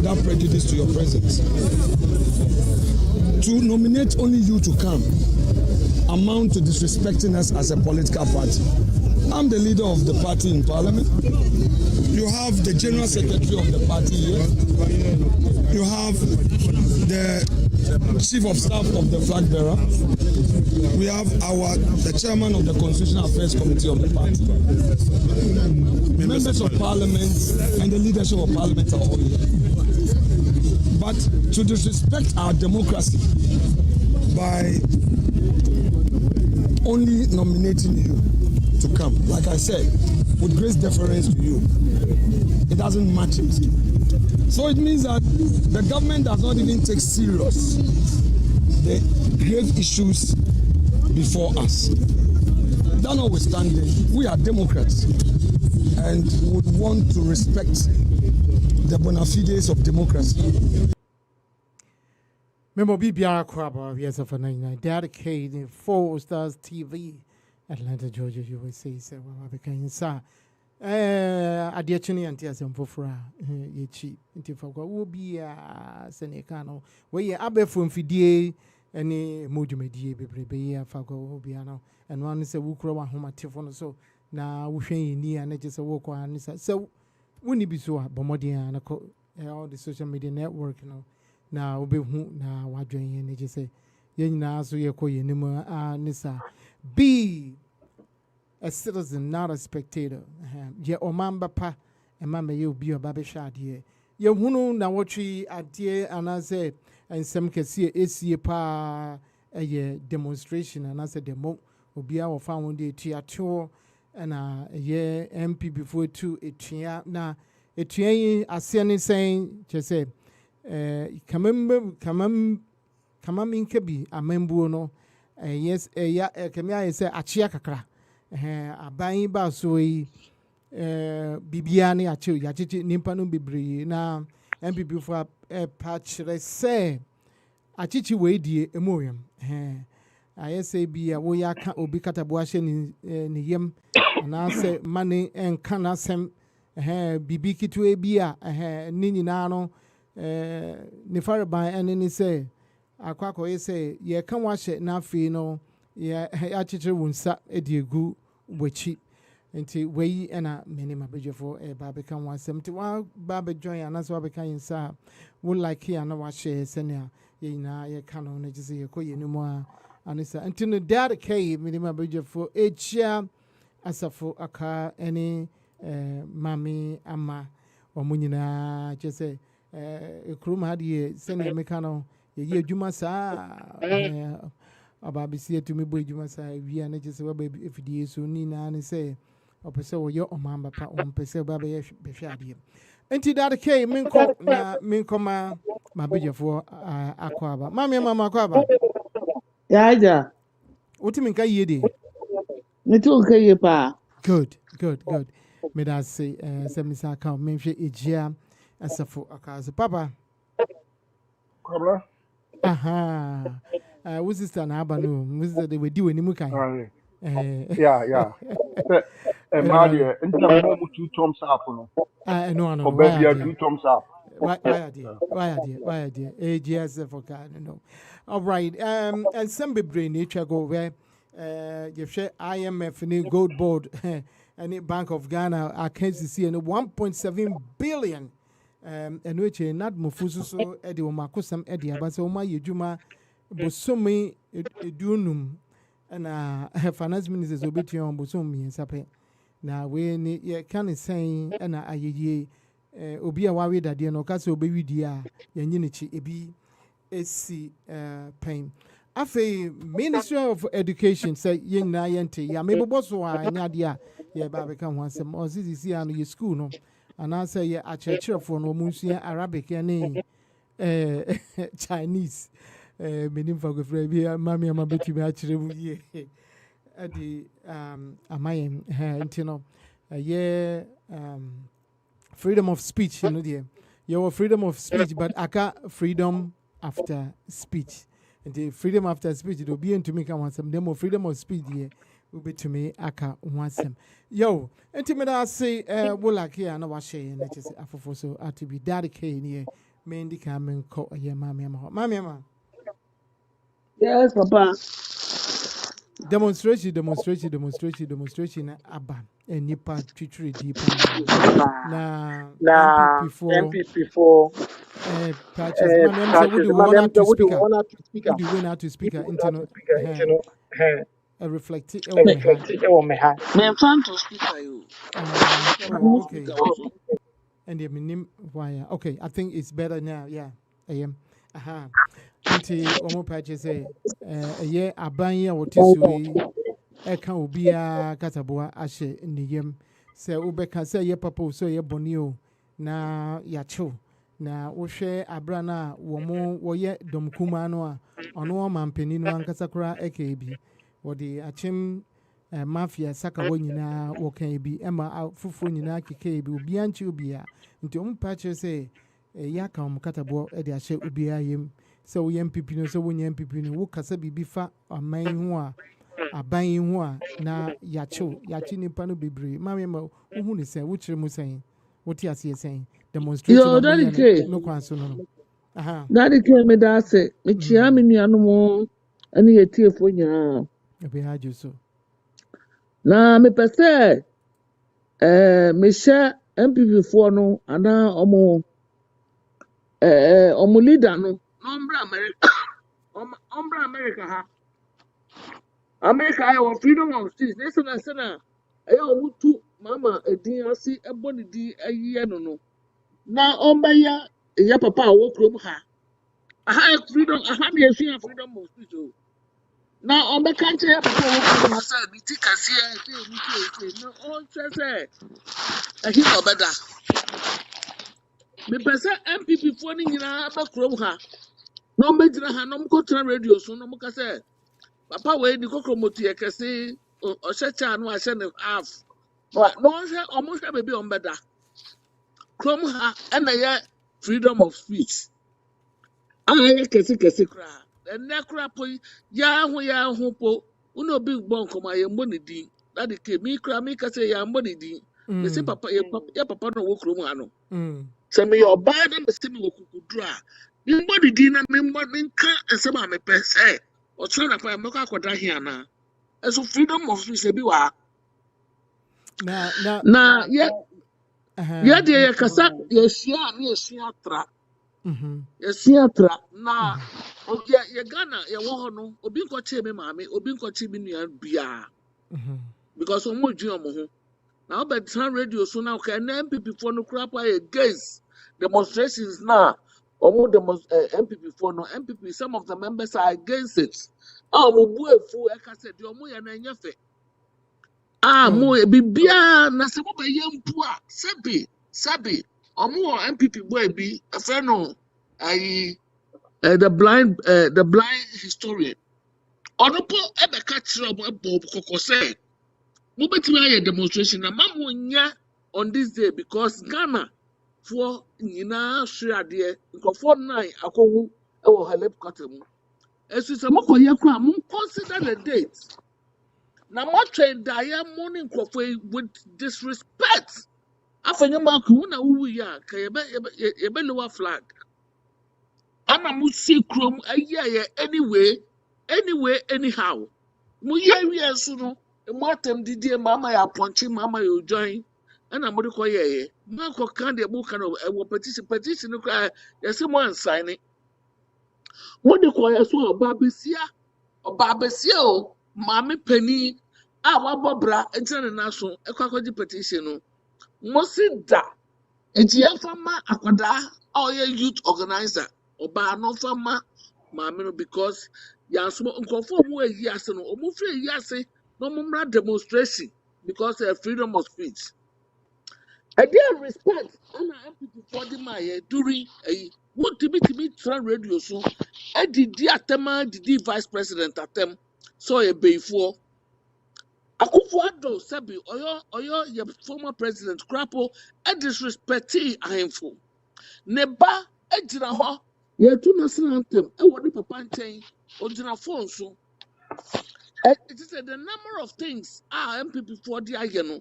without prejudice to your presence. To nominate only you to come amount to disrespecting us as a political party. I'm the leader of the party in parliament. You have the general secretary of the party here. You have the chief of staff of the flag bearer. We have the chairman of the Constitutional Affairs Committee of the party. Members of parliament and the leadership of parliament are all here. But to disrespect our democracy by only nominating you to come, like I said, with great deference to you, it doesn't match it. So it means that the government does not even take serious the grave issues before us. That notwithstanding, we are Democrats and would want to respect the bona fides of democracy. Member BBR Crabber, yes, of a 99, dedicated 4 Stars TV, Atlanta, Georgia, USA. So, I became sa. Adiachini and Tiasam Fofra, Yechi, Intifago, will be a Senecano, where you abe from Fidie, any Mojumedi, Bebe, Fago, Biano, and one is a Wukro, home at Tiffon. So now we say near and just a walk on. So, wouldn't be so Bomodia and all the social media network, you know. Now, we now what doing and just say, Yen so you call your name, Nissa. Be a citizen, not a spectator. Ye omamba pa, and mamma, you be a baby shot here. Ye who na watchy at dear, and I say, and some can see a pa a year demonstration, and I said, the mo will be our found day theatre, and a year MP before 2 a tria. Now, a tria, as saying, just say, come in, Kabi, a member no, yes, can I say a chiacra. A buying basui Bibiani achu yachichi nimpanu bibri na MPP for a patch say achichi wedi emoyam I say be a woyaka obikata buashen in yem and I say money and canasem bibiki to a beer nini nano nifara by and any say akwako say ye can wash it na fino yeah achichi wunsa ediegu wechi nti we na many mabeje for e ba bekan wasem ti wa ba be join anaso wa bekan sa would like here na wa share senia ye na ye kan no jise ye koye ni mu a anisa nti no dad kai many mabeje for echia asafo aka any mami ama omunyina jise ekrum hadi senia meka no ye adwuma sa Ababisi to me boy masa we are just if the so nina and say or person your mamba pa on person baby befadi. Enti that K minko na minkoma my bidja for aquaba. Mammy mama aquaba. Yeah. What you mean kay yedi? Me too okay pa. Good. May I say semisa account memfi ejia asafo akaza papa. Kabla. Aha. What's this an abanu? What's that they were doing in Mukai? Yeah. Maria, and the 2 thumbs up. No, baby, 2 thumbs up. Why, dear? AGS for God, no. All right. And some be brain nature go where you share IMF and Gold Board and Bank of Ghana. I can't see and 1.7 billion. And which not Mufusu so Eddie Makusam Eddie, but so my Yujuma. Bosomi edunum na finance ministers obeti on bosomi ensape na we ni ye kan say na ayeye obi a wawe dade no ka se obewidi a yenyi ne chi ebi esi pain afi Ministry of Education say yen na yente ya mebobo so a nya de a ye ba be kan ho asem o sisi anu ye school no ana say ye achechirefo no munsua Arabic ne Chinese menim fa gofra bi mami ama betimi akire mu ye adi amayem ntino freedom of speech you know there your freedom of speech but aka freedom after speech and the freedom after speech it will be into me can want some demo freedom of speech here will be to me aka want some yo intimate I say wola here na wa share na just afofo so to be dedicated here Mendi kamen ko ye mami ama. Mami ama. Yes, Papa. Demonstration aba. Nipa twitwiri di pa. Na Na MPP for MPP for patches. Mami am say would Mami, one I'm out to the speaker. one to speaker. Would win out to speaker into no You know, a reflect it on me ha. me ha. Me fan to speaker you. Okay. And the minim why okay, I think it's better now. Yeah. I am. Aha. Nti omo patches say ye aban ye wotisu yi eka obia kataboa ahye niyem se ubeka se ye papa so ye boni o na yacho na wohwe abrana wo mo woye domkuma no a ono mampani no ankasa kra eka bi wodi achim mafia saka wo nyina wo kan bi ema fufuro nyina keke bi obi anchi obia nti omo patches say ya ka omo katabo e de ahye obia yem se wo yem pipi no se wo nyem pipi no wo kasa bibi fa aman ho a aban yi ho a na yachi nipa no bebre mame ma uhu ne se wo kire mu sen wo ti ase sen demonstration Yo, no mo Daddy ye K. no kwan so no aha Daddy K me da say. Me chia me nuanu mo ani yetiefo nyina. obi hajo so Na me pese me share MPP for no ana omo leader no. Nombra America. Ombra America ha. America I freedom of speech. Listen. Ayo mutu mama edin asi ebo ne di ayiye no. Na omba ya papa a wo krom ha. Aha freedom, aha me yesua freedom of speech o. Na omba kanche ya papa a wo krom ha say bi ti kase say no on say ahi no beda. Me pese MPP fo ni nyina ba krom ha. Na omba gyina ha na mko tra radio so na mka say papa we di kokromotu ye kase o hyecha no ahye ne half. No hwe omo hwe bebi ombeda. Krom ha na ya freedom of speech. Aye kesi kra. Enne kra po ya ho po. Uno big bon koma ye mboni di. That the ke mi kra mi kase ya mboni di. Me se papa ya papa no wo krom ha no. Se me your bad na me se me wo kukudura. Mi mboni di na me mboni nka ensema me pese. O try na pa me ko akoda hia na. So freedom of speech be wa. Na ya de ya kasa ya shia ni ya shia tra. Yɛsua tra na yɛ Ghana yɛwɔ hɔ no obi nkɔkyee me maame obi nkɔkyee me nua biara because ɔmo dwi ɔmo ho na ɔbɛtena radio so na ɔka ɛna MPP foɔ no kura pa yɛ gays demonstrations na ɔmo MPP foɔ no MPP some of the members are against it a ɔmo bu efu ɛka sɛ deɛ ɔmo yɛ na ɛnyɛ fɛ mo yɛ bibiara na sɛ mo bɛ yɛ mpu a sɛbi ɔmo wɔ MPP boy bi ɛfɛ no the blind historian. Onopo ebeka kire omo ebo kokko say mo betimi aye demonstration na mamu nya on this day because Ghana for nyina hwe ade nkofo 9 akowu e wo helicopter mu esu se mokoye kra mo consider the date na mo train daye mo ni nkofo with disrespect afanya maku na wuwu ya ka yebe lower flag ana musi krom aye anyway anyhow mu ye so no mo atem didie mama ya ponche mama ya join ana mo de ko ye ma ko kan de book no e wo petition no ka yesi mo ansign it mo de ko ye so oba besia o mama pani a wabobra entina na so e kwa kwaji petition no mo si da ejiya fama akwada a youth organizer oba no fama maame no because yanso nkofo mu eyi ase no omu free eyi ase no mumra demonstration because freedom of speech a dear respect ana MPP for the my during a what to be try radio so e didi atema didi vice president atem so e before Akufo-Addo sabi oyo your former president crapo e disrespecti ahemfo ne ba ejina ho ye tu national anthem e wo ni papa nchen ojina phone so it is the number of things MPP for the ayeno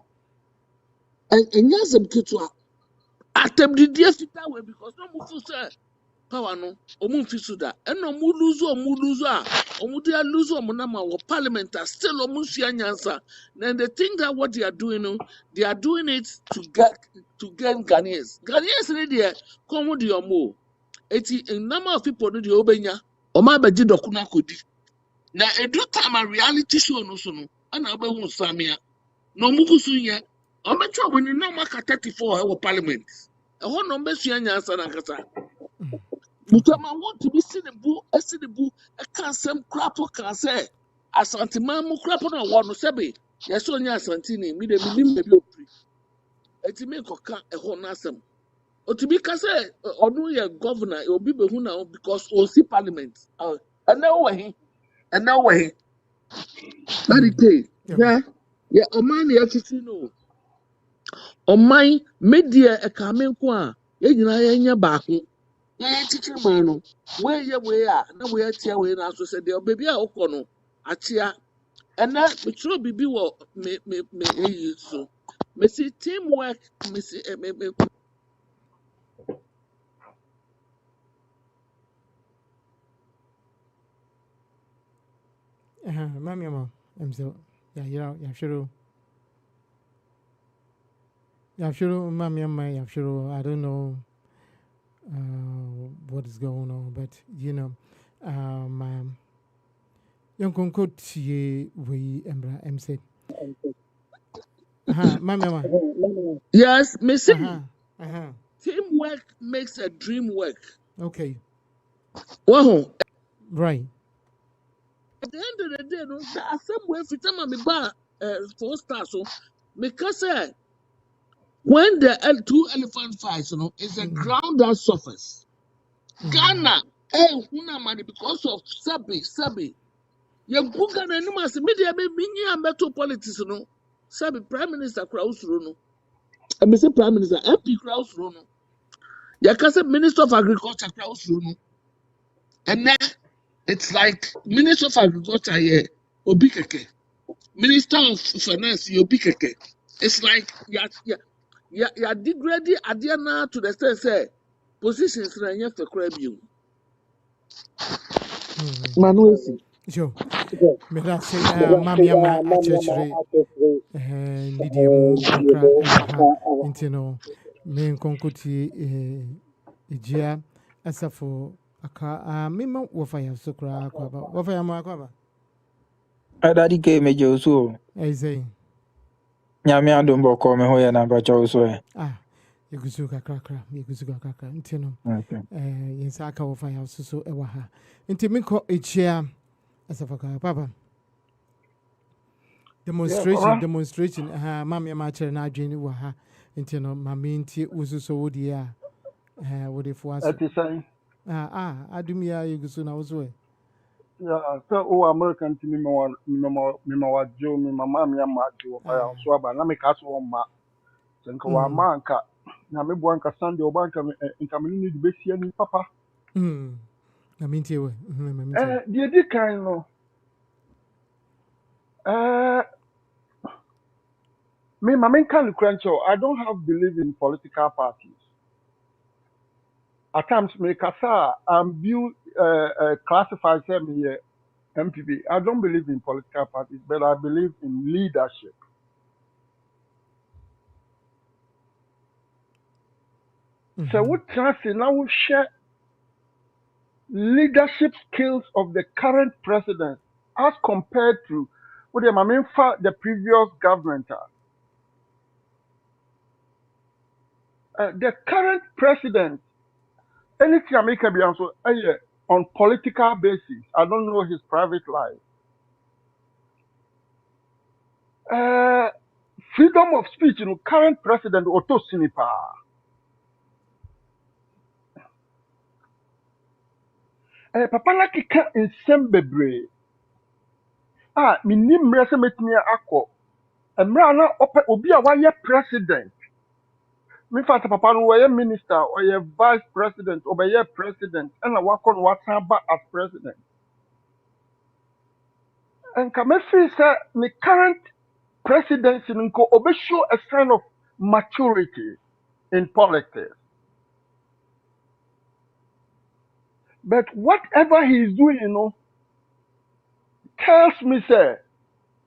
and nyasem kitwa atem didi afita we because no mufu say power no omu mfi so da eno mu lose a omu dey lose omu na ma wo parliament are still omu sua nyansa. Then they think that what they are doing no, they are doing it to get Ghanaians ni there come the omo eti a number of people no the obenya oma abeji dokuna akodi na edu time a reality show no so no ana obehu samia no mukusu ye ometwa when no maka 34 e parliament e ho no mbesua nyansa na kasa mutama want to be sinibu e kan sem crapo kan say asante man mu crapo na wo no sebe yes onya asante ni mi de mi bi opri eti me koka e ho na asem otibi ka say onu ye governor obi behu na because o si parliament and now we Marike, yeah, Oman the FCC no. Oman media a coming kwa, ya baku. Yeah, teaching man, where ya way are, no way at your way, as we said, there baby a okono, achia, and that which will be what me so. Missy teamwork, Missy, Mami ama emso ya sure mami ama ya sure I don't know what is going on, but you know young concord tie we embra emse mami ama yes, Missy. Teamwork makes a dream work. Okay. Wow. Right. At the end of the day, no, there are some way for time me ba 4 stars so because when the two elephant fights, you know, it's a ground that suffers. Ghana, huna money because of Sabi. You go Ghana no mas media be mini metal politics, you know. Sabi Prime Minister Kraus Rono. I mean say Prime Minister MP Kraus Rono. You can say Minister of Agriculture Kraus Rono. And then it's like Minister of Agriculture here, Obikeke. Minister of Finance, Obikeke. It's like you're degrading Adiana to the extent say positions na here for crab you. Manuesi. Sure. Me da say mami ama achechre ndidi mu kakra ha nti no me nkonkoti ejia asafo aka mema wofa ya sokra kwaba wofa ya ma kwaba Daddy ke meje osu. say Nyame adom boko me ho ya na bacha osu e. yegusu kakra nti no yensa aka wofa ya so ewa ha nti me ko ejia asafo ka papa demonstration mami ma chere na adwene wa ha nti no mami nti ususo wodi a wodi fo aso adumi ya yegusu na woso Yeah, so American to me wa Joe, me mama me ma Joe, so aba na me ka so ma. Senka wa ma nka na me bo nka Sunday obanka nka me ni be sia ni papa. Na minti we mami nti Die di kan no. Me mama kan cruncho, I don't have belief in political parties. At times me kasa classify them here MPP. I don't believe in political parties, but I believe in leadership. So what chance now we share leadership skills of the current president as compared to what the previous government. The current president, anything I make a be also on political basis. I don't know his private life. Freedom of speech, current president Otto Sinipa. Papa na keka nsɛm bebree a menim mmerɛ sɛ mɛtumi akɔ mmerɛ na ɔpɛ obi a wayɛ president mefa sɛ papa no wɔyɛ minister ɔyɛ vice president ɔbɛyɛ president ɛna wakɔ no wasan ba as president nka mɛfiri sɛ ne current presidency no nka ɔbɛshow a sign of maturity in politics But whatever he is doing, tells me, say,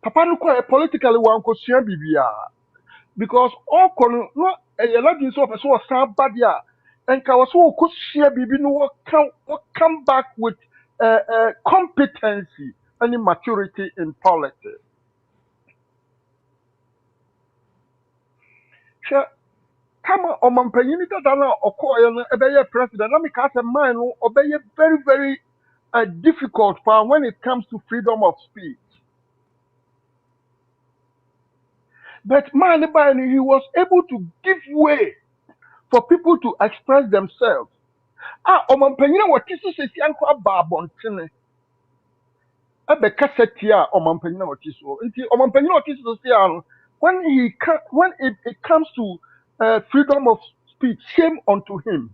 Papa no quite politically one question bibia. Because all no a lot of so person was bad ya. And Kawaso could share bibi no what come back with competency and maturity in politics. Sure, kama omampanyini dada na okoye no ebeye president na make say man no obeye very very difficult for when it comes to freedom of speech. But man he was able to give way for people to express themselves. Ah, omampanyini what is so si anko aba abontene ebe kasetia omampanyini what is so. Nti omampanyini what is so si ano when when it comes to freedom of speech, shame unto him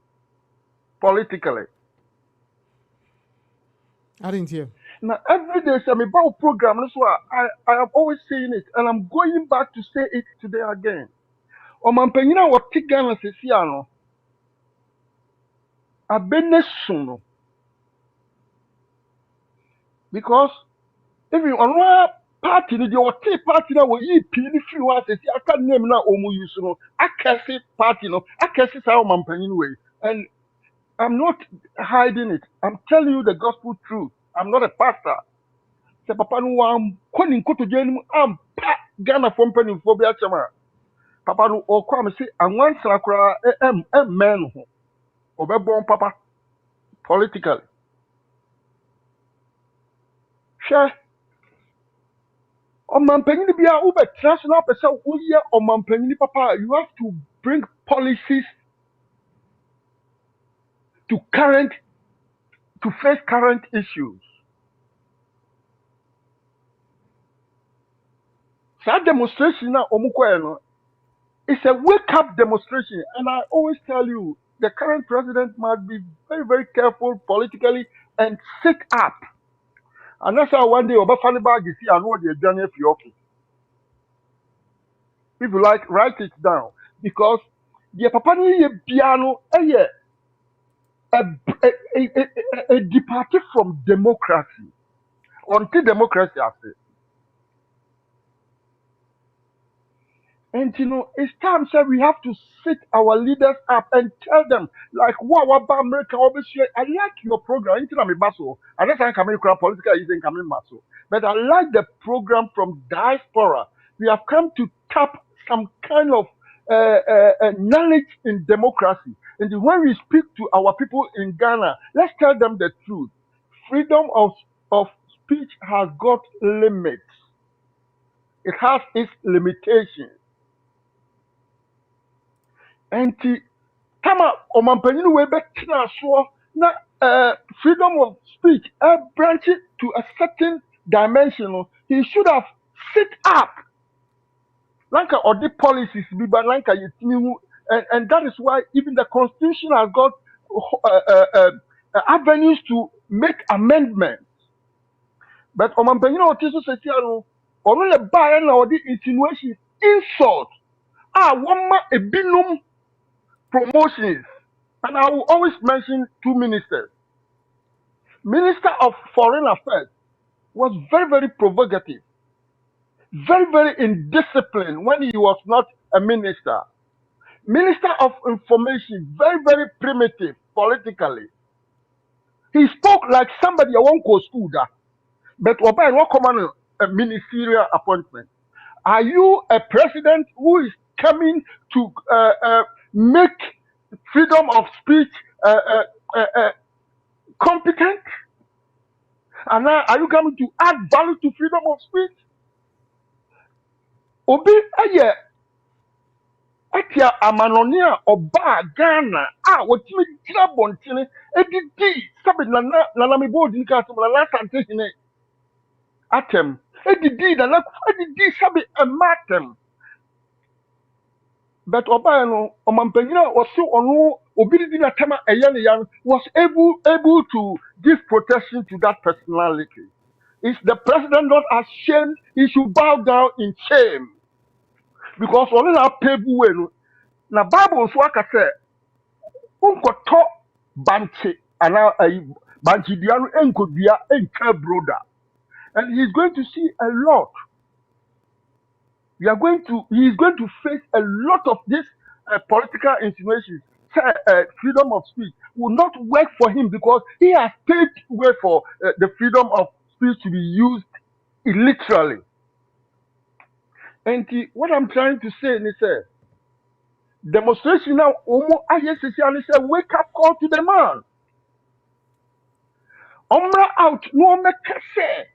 politically. I didn't hear. Now every day, say me about program. That's why I am always saying it, and I'm going back to say it today again. Omampanyina what Ghana sisi ano abene suno because if you on party ni the what party na wo yi pini free wa sisi aka name na omu use no akese party no akese sa omampanyina way, and I'm not hiding it. I'm telling you the gospel truth. I'm not a pastor. Say papa no am koni nkoto jeni am pa Ghana for mpanimfo bi achama. Papa no okwa me say anwansra kora men ho obebon papa politically. Hwe omampanyini bia ube national person uye omampanyini papa, you have to bring policies to face current issues. Sa demonstration na omukoye no, it's a wake up demonstration, and I always tell you the current president must be very very careful politically and sit up. And that's how one day Obafani bag is here and what they're done if you okay. If you like, write it down. Because the papa ni piano a departure from democracy. Until democracy I say. And it's time that we have to sit our leaders up and tell them, like, wow, about America, obviously, I like your program. Into my basso. I don't think coming political isn't coming basso. But I like the program from diaspora. We have come to tap some kind of knowledge in democracy. And when we speak to our people in Ghana, let's tell them the truth. Freedom of speech has got limits. It has its limitations. Enti kama omampanyini we betina so na freedom of speech branch it to a certain dimension he should have sit up lanka or the policies be but lanka yetimi and that is why even the constitution has got avenues to make amendments. But omampanyini otiso setiano ono le ba na odi insinuation insult wama ebinum promotions. And I will always mention two ministers. Minister of Foreign Affairs was very, very provocative, very, very indisciplined when he was not a minister. Minister of Information, very, very primitive politically. He spoke like somebody I won't go school that. But what command a ministerial appointment? Are you a president who is coming to make freedom of speech competent? And now, are you coming to add value to freedom of speech? Obi aye atia amanonia oba Ghana wotimi gira bontene edidi sabe na me board ni ka so na last antehine atem edidi na edidi sabe ematem. But oba no omampanyina was so onu obi di na tema eye ne yan was able to give protection to that personality. Is the president not ashamed? He should bow down in shame. Because only now people way. Now Bible so aka say unkoto banche ana Banchidiano enkodua enka broda. And he's going to see a lot. He is going to face a lot of this political insinuations. Freedom of speech will not work for him because he has paved way for the freedom of speech to be used literally. And what I'm trying to say is, demonstration now, say, wake up call to the man. Omra out, no make say.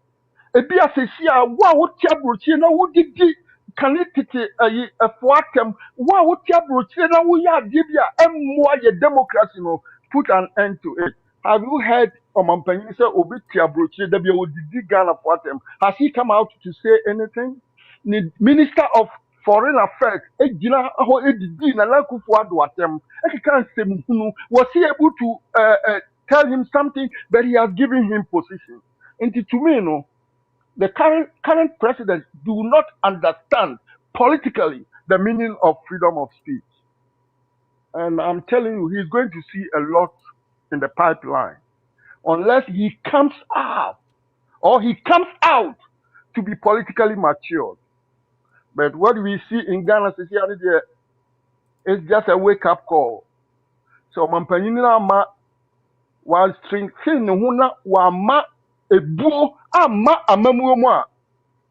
Ebi asesi a wo a wote abrochie na wodidi kane tete efo atem wo a wote abrochie na wo ya ade bi a emmoa ye democracy no put an end to it. Have you heard Omampanyin say obi te abrochie da bi wodidi Ghana for atem? Has he come out to say anything? The Minister of Foreign Affairs ejina ho edidi na Lankufo Addo atem ekeka nsem hunu was he able to tell him something, but he has given him position. And to me, no, the current president do not understand politically the meaning of freedom of speech. And I'm telling you, he's going to see a lot in the pipeline unless he comes out to be politically matured. But what we see in Ghana is just a wake-up call. So Mampanina ma was string huna wa ma ebuo ama amamuomwa.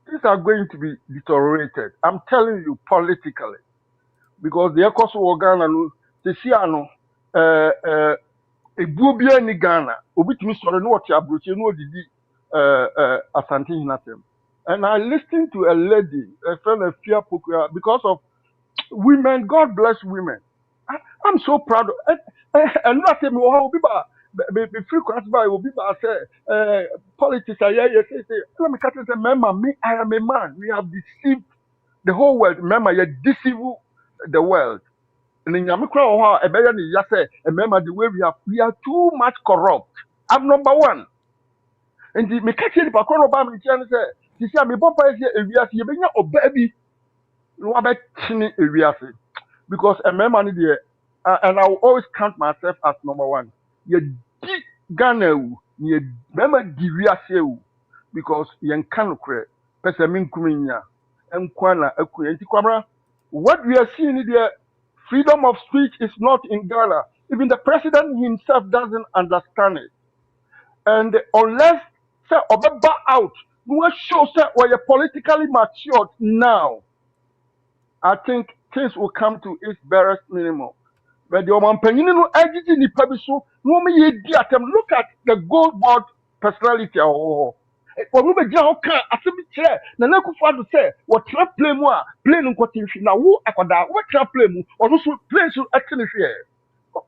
These are going to be deteriorated. I'm telling you politically. Because the Ekoso of Ghana, the Siano, a Bubia ni Ghana, Obitumi sorry, no, Tiabruchi, no, Asante Hinatem. And I listened to a lady, a friend of Fia Pukua, because of women, God bless women. I'm so proud of and not say, oh, be frequent by Obiba say, politics, let me cut it, remember me, I am a man. We have deceived the whole world. Remember, you deceive the world. And in Yamukra, a better than say, remember the way we are too much corrupt. I'm number one. And the Mekati, the Pacono Bam, and say, you see, I'm a papa here, if you are here, oh baby, no, I bet chinny if you are because a member there, and I will always count myself as number one. You di Ghana, you remember the because you can't create. Pesamin Kuminya, and Kwana, what we are seeing there, freedom of speech is not in Ghana. Even the president himself doesn't understand it. And unless say Obeba out, no show say we are politically matured now. I think things will come to its barest minimum. But the Oman Penino Agiti ni Pabiso, no me ye diatem. Look at the gold board personality. Oh, for me, Jahoka, I said, chair, Nanako father say, what trap play more, play no cotton. Now, who Akada, what trap play more, or also play so actually fear.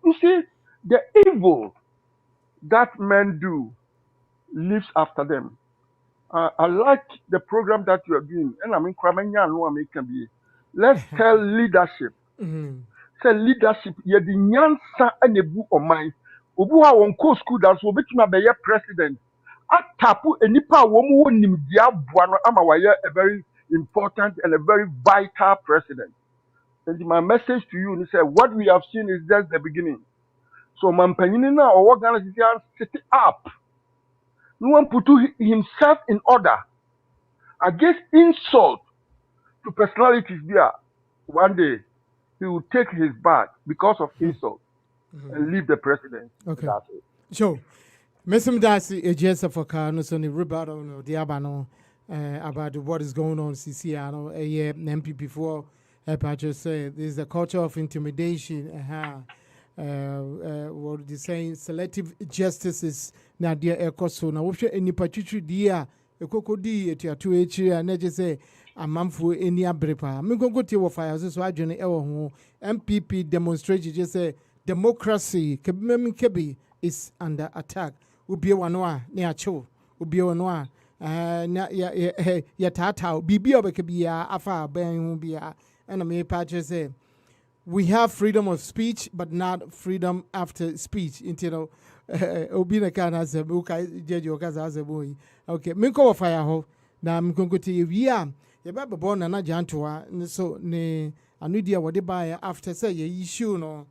You see, the evil that men do lives after them. I like the program that you are doing, and I mean, Kramenya, no, I can be. Let's tell leadership. Say leadership, ye the nyansa and a book of mine. Ubu ha won ko school that's will be a president. Atapu enipa womu nim dia buano ama waye a very important and a very vital president. And my message to you is what we have seen is just the beginning. So Mampanina or what Ghana is set up. No one put himself in order against insult to personalities there. One day he will take his back because of insult and leave the president. Okay. That's it. So, Mr. Dasi, a Jessa for Carnos on the rebuttal no the Abano about what is going on CCR a year MP before Patrick said there's a culture of intimidation. What they saying selective justice is now dear Ecoso. Now, if any particular dear a cocody at your 2H and just say a month for any abrepa. I'm going to go to your fire. So I join MPP demonstration just say democracy kebi is under attack. Ubi wanwa near cho. Ubi wanwa ya tata bibi obekebia afa ben ubia. And I may patch say we have freedom of speech, but not freedom after speech. Into Obina can as a book, judge your as a boy. Okay, Minko fire ho. Now I'm going to you. Yeah, you're born and not Jantua. So, ne, I knew dear what they buy after say ye issue no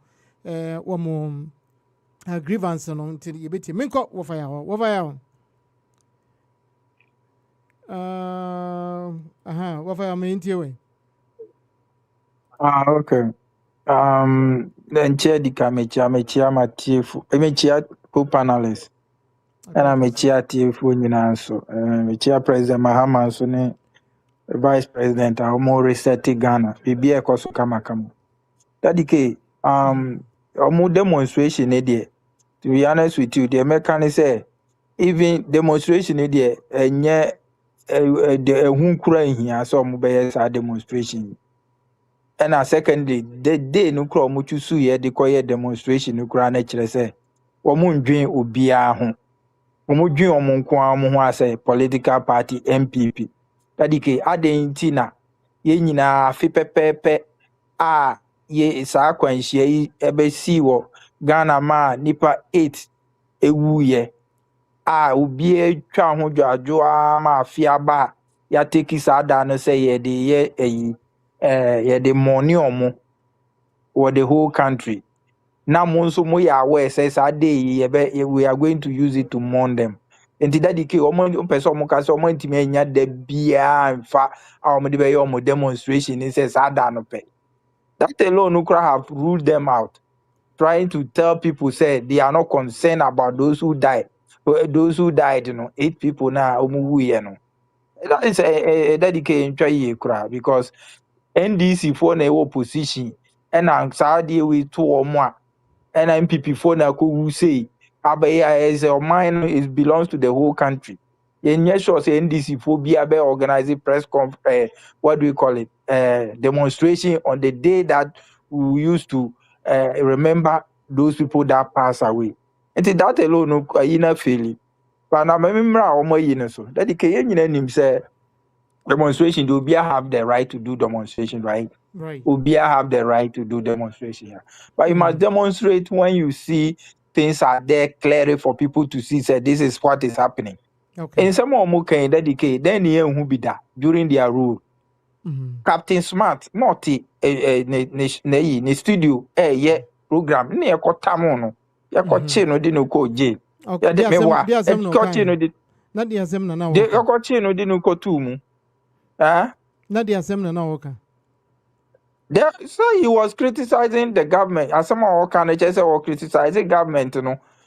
one more grievance no nti yebeti menko wo fire wo wo fire me ntie we Okay. Nche di ka mechia matiefu. Mechia co-panelists. And mechia tiefu nyina nso. Mechia President Mahama nso ne Vice President a omo reset Ghana. Bibi ekoso kama. Daddy K, omo demonstration ne de. To be honest with you, the American say even demonstration ne de enye ehun kura hia so omo be sa demonstration. And a secondly, the day no kura omo chusu ye de koye demonstration no kura na kire say omo ndwen obia ho. Omo dwen omo nko omo ho ase political party MPP. Daddy K, aden na ye nyina afi pepepe a ye saa kwanhyia yi ebesi wo Ghana ma nipa 8 ewuye a obi atwa ho dwadwo a ma afi aba ya take saa da no say ye de ye ye de money omo for the whole country na mo nso mo ya aware say saa day we are going to use it to mourn them enti daddy K omo person omo ka say omo ntimi anya da bia mfa a omo de be ye omo demonstration ni say saa da no pe. That alone could have ruled them out, trying to tell people say they are not concerned about those who died. Those who died, 8 people now, that is a dedicated crowd because NDC for the opposition and Saudi with 2 or more and MPP for na who say Abaya is a mine it belongs to the whole country. In yes, sure say NDC for be organizing press what do we call it? Demonstration on the day that we used to remember those people that passed away. And that alone no ina feeling. But na remember so that the Kenyan say demonstration do be have the right to do demonstration, right? right Obia have the right to do demonstration here. But you must demonstrate when you see things are there clearly for people to see, say this is what is happening. okay In some of can dedicate, then who be that during their rule. Captain Smart, not ne studio, yeah, program, ne ko tamono, ya ko chino di no ko jail. Ya de me wa, ko chino di na dia sem na na de wo ko chino di no ko tumu. Ah? na dia sem na wo ka There, so he was criticizing the government. As some of can just say criticizing government,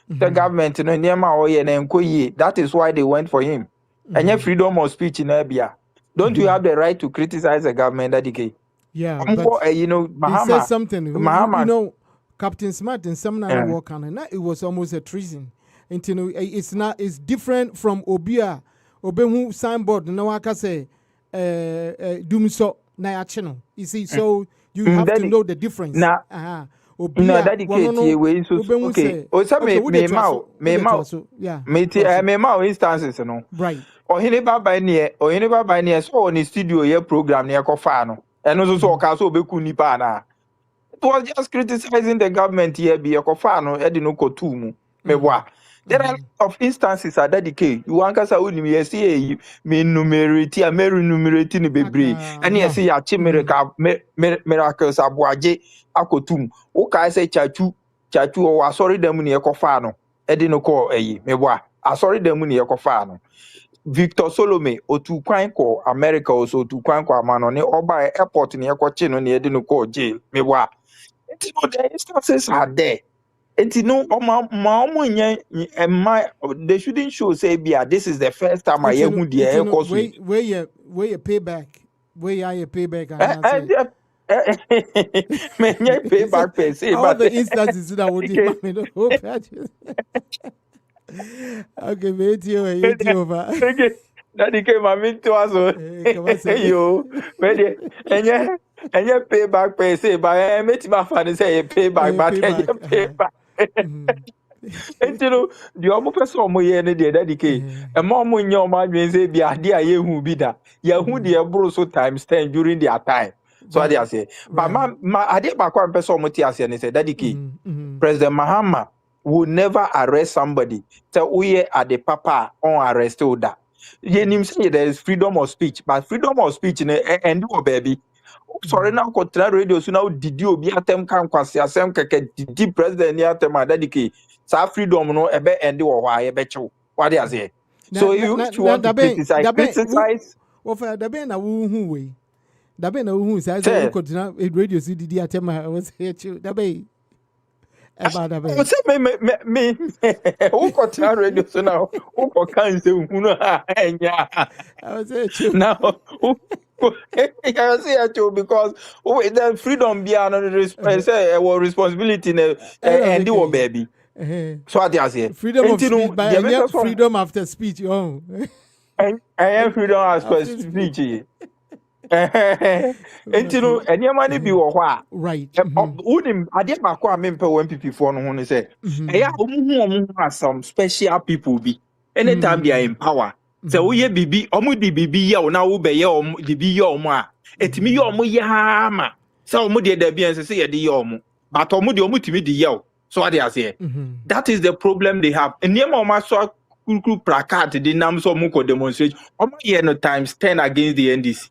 the government, that is why they went for him. And your freedom of speech in Abia. Don't you have the right to criticize the government, Daddy? yeah but Mahama, he said something Mahama, Captain Smart in some na wo ka na it was almost a treason. And it's different from Obia Obehu signboard na waka say doom so na ya channel. You see, so you have to know the difference. No, Daddy okay. Me mau instances no. Right. Ohene baba ne so on studio ye program ne ekofa no. Eno so ka so obeku nipa na. It was just criticizing the government here be ekofa no e de no kotu mu. Meboa. There are a lot of instances at dedicate. You want to say you see me enumerate ni bebre. And you see a miracles abuaje akotum. O ka say chachu o asori dem ni ekofa no. E de no ko meboa. Asori dem ni ekofa no. Victor Solomon otu kwan ko America also otu kwan ko amano ne oba airport ni ekoche no ne de no ko jail. Meboa. The instances are there. They shouldn't show say this is the first time I hear who the air course where you payback where you payback payback per se all the instances that would okay wait you over that came my mean to us yo and you payback per se but I met my father say payback but payback the almost person omo ye ne de dedicate e ma omo nya omo adwen say bi ade a ye hu bi da ye hu de ebro so times 10 during their time so I dey say but ma ade ba kwa person omo ti ase ne say dedicate President Mahama will never arrest somebody say uye at the papa on arrest da ye nim say there is freedom of speech but freedom of speech ne end o baby sorry now ko tra radio so now didi obi atem kan kwase asem keke didi president ni atem dedicate sa freedom no ebe endi wo hwa ebe chew what they say. So if you want to criticize Ofa dabe na wo hu we. Dabe na wo hu say say wo kotina radio CDD atema wo say chill dabe eba dabe. I say me who got na radio so now who can say hunu ha enya I was say chill. now I can say actually because the freedom be an say responsibility and do baby. So what you say? Freedom of speech, but freedom after speech. Oh, I am freedom after speech. Entino enema ne bi wo ho a right. Unim ade baako a mempe wo MPP for no ho ne say eya omu some special people bi anytime they are in power say wo ye bibi omu di bibi ye na wo be ye omu di bibi ye omu a etimi ye omu ye ha ma say omu de da bi ense say ye de ye omu but omu de omu timi di ye so what they say that is the problem they have enema omu so kuru placard de nam so omu ko demonstrate omu ye no times 10 against the NDC.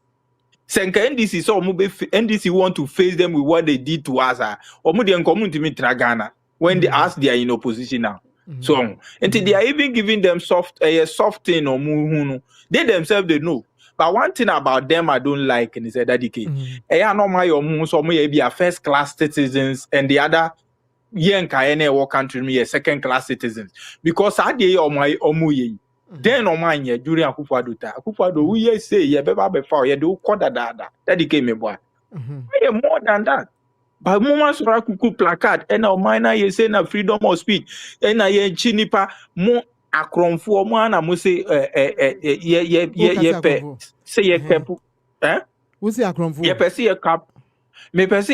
Senka NDC so NDC want to face them with what they did to us. Omu de nkomu ntimi Ghana when they ask they are in opposition now. So until they are even giving them soft thing or muhunu. They themselves they know. But one thing about them I don't like and is that no my so be a first class citizens and the other country me second class citizens because I dey omu ye. Then on mine during Akufo-Addo time. Akufo-Addo we say ye beba befa ye do call that came me boy. More than that. But moment so kuku placard and our minor ye say na freedom of speech and na ye chinipa mo akromfo mo na mo say ye say ye kepu we say akromfo ye pese ye cap me pese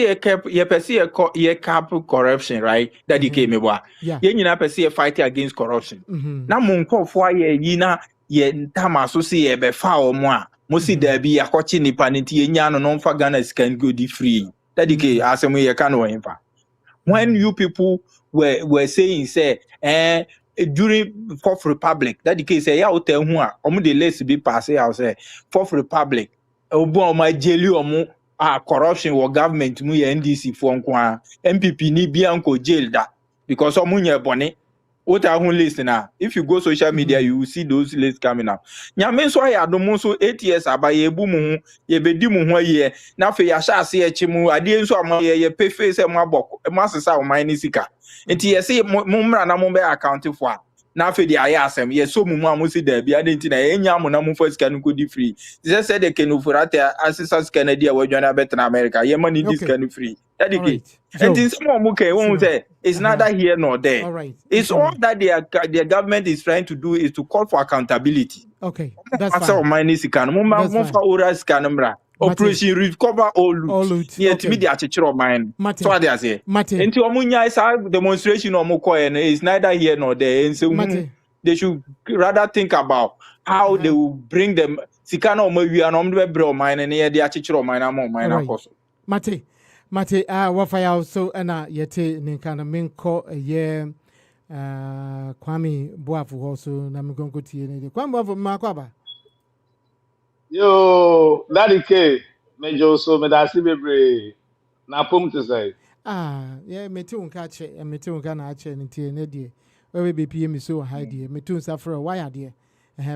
ye cap corruption right that came me boy. Ye nyina pese ye fight against corruption. Na mo nkofo aye yi na ye ntama so say ye be fa omo a mo si da bi akwachi nipa nti ye nya no no mfa Ghana scan go di free that asem ye kan wo himfa when you people were saying say during Fourth Republic that say ya hotel hu a omo de less be pass ya say Fourth Republic obu omo jeli omo corruption or government mu ye NDC fo nko a MPP ni bia nko jail da because omo nye bone what I won't listen now. If you go social media, you will see those lists coming up. Nyame so ya do mo so 8 years abaye bu mu ye bedi mu ho ye na fe ya sha se echi mu ade nso am ye pay face mo aboko mo asesa o man ni sika. Enti ye say mo mra na mo be account for na fe dia ya asem ye so mu am si da bia de enti na enya mo na mo fa sika no go di free. They said they can for that asesa sika na dia we join bet na America. Ye money this can free. That okay. And some of them won't say it's neither here nor there. All right. It's all that their government is trying to do is to call for accountability. Okay, that's fine. Operation recover all loot. Okay. So what they say. Into omunya demonstration is neither here nor there. And so they should rather think about how they will bring them. Sikana omo and ombe mine and here they achichiro mine among mine akoso. Mate, wafaya so ena yete ninkana minko ye Kwame Boafu also na migongo tie ne. Kwame Boafu makwaba. Yo, Daddy K, Major so me da si bebre na pom to say. Yeah, me too nka che, me too nka na che ne tie ne die. We be PM so high die. Me too suffer why die.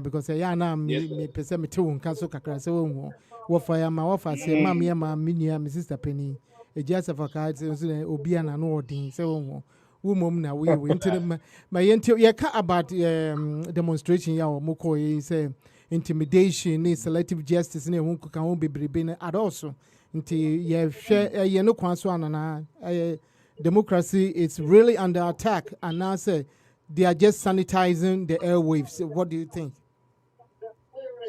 Because ya na me pese me too nka so kakra se wo wafaya ma wafa se ma me ma minia me sister Penny. E just for cards so obi ana no odin se wo mom na we into my you ka about demonstration ya mo ko say intimidation ni selective justice ni won kan won bebrebe na also nti ye no kwan so anana democracy is really under attack and now say they are just sanitizing the airwaves. What do you think?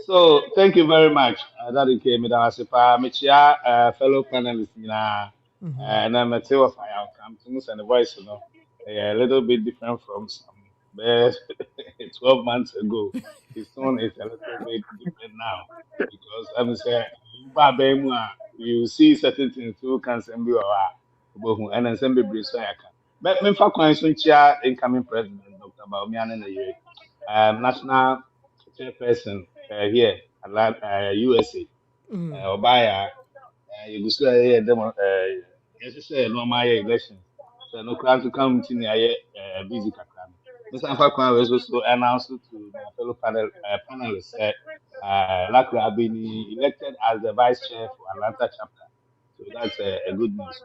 So, thank you very much. Daddy K, me da se pa me chia fellow panelists na na me tell of I come to send the voice, you know. A little bit different from some 12 months ago. His tone is a little bit different now because I'm saying, you see certain things who can send you and then send me so I can. But me fa kwan so chia incoming president Dr. Bawumia na ye national chairperson here at USA. Obaya, you go see a demo, yes, say no my election. So no crowd to come to near busy kakran. Mr. Anfakwan was also announced to my fellow panelists that Lakra have been elected as the vice chair for Atlanta chapter. So that's a good news.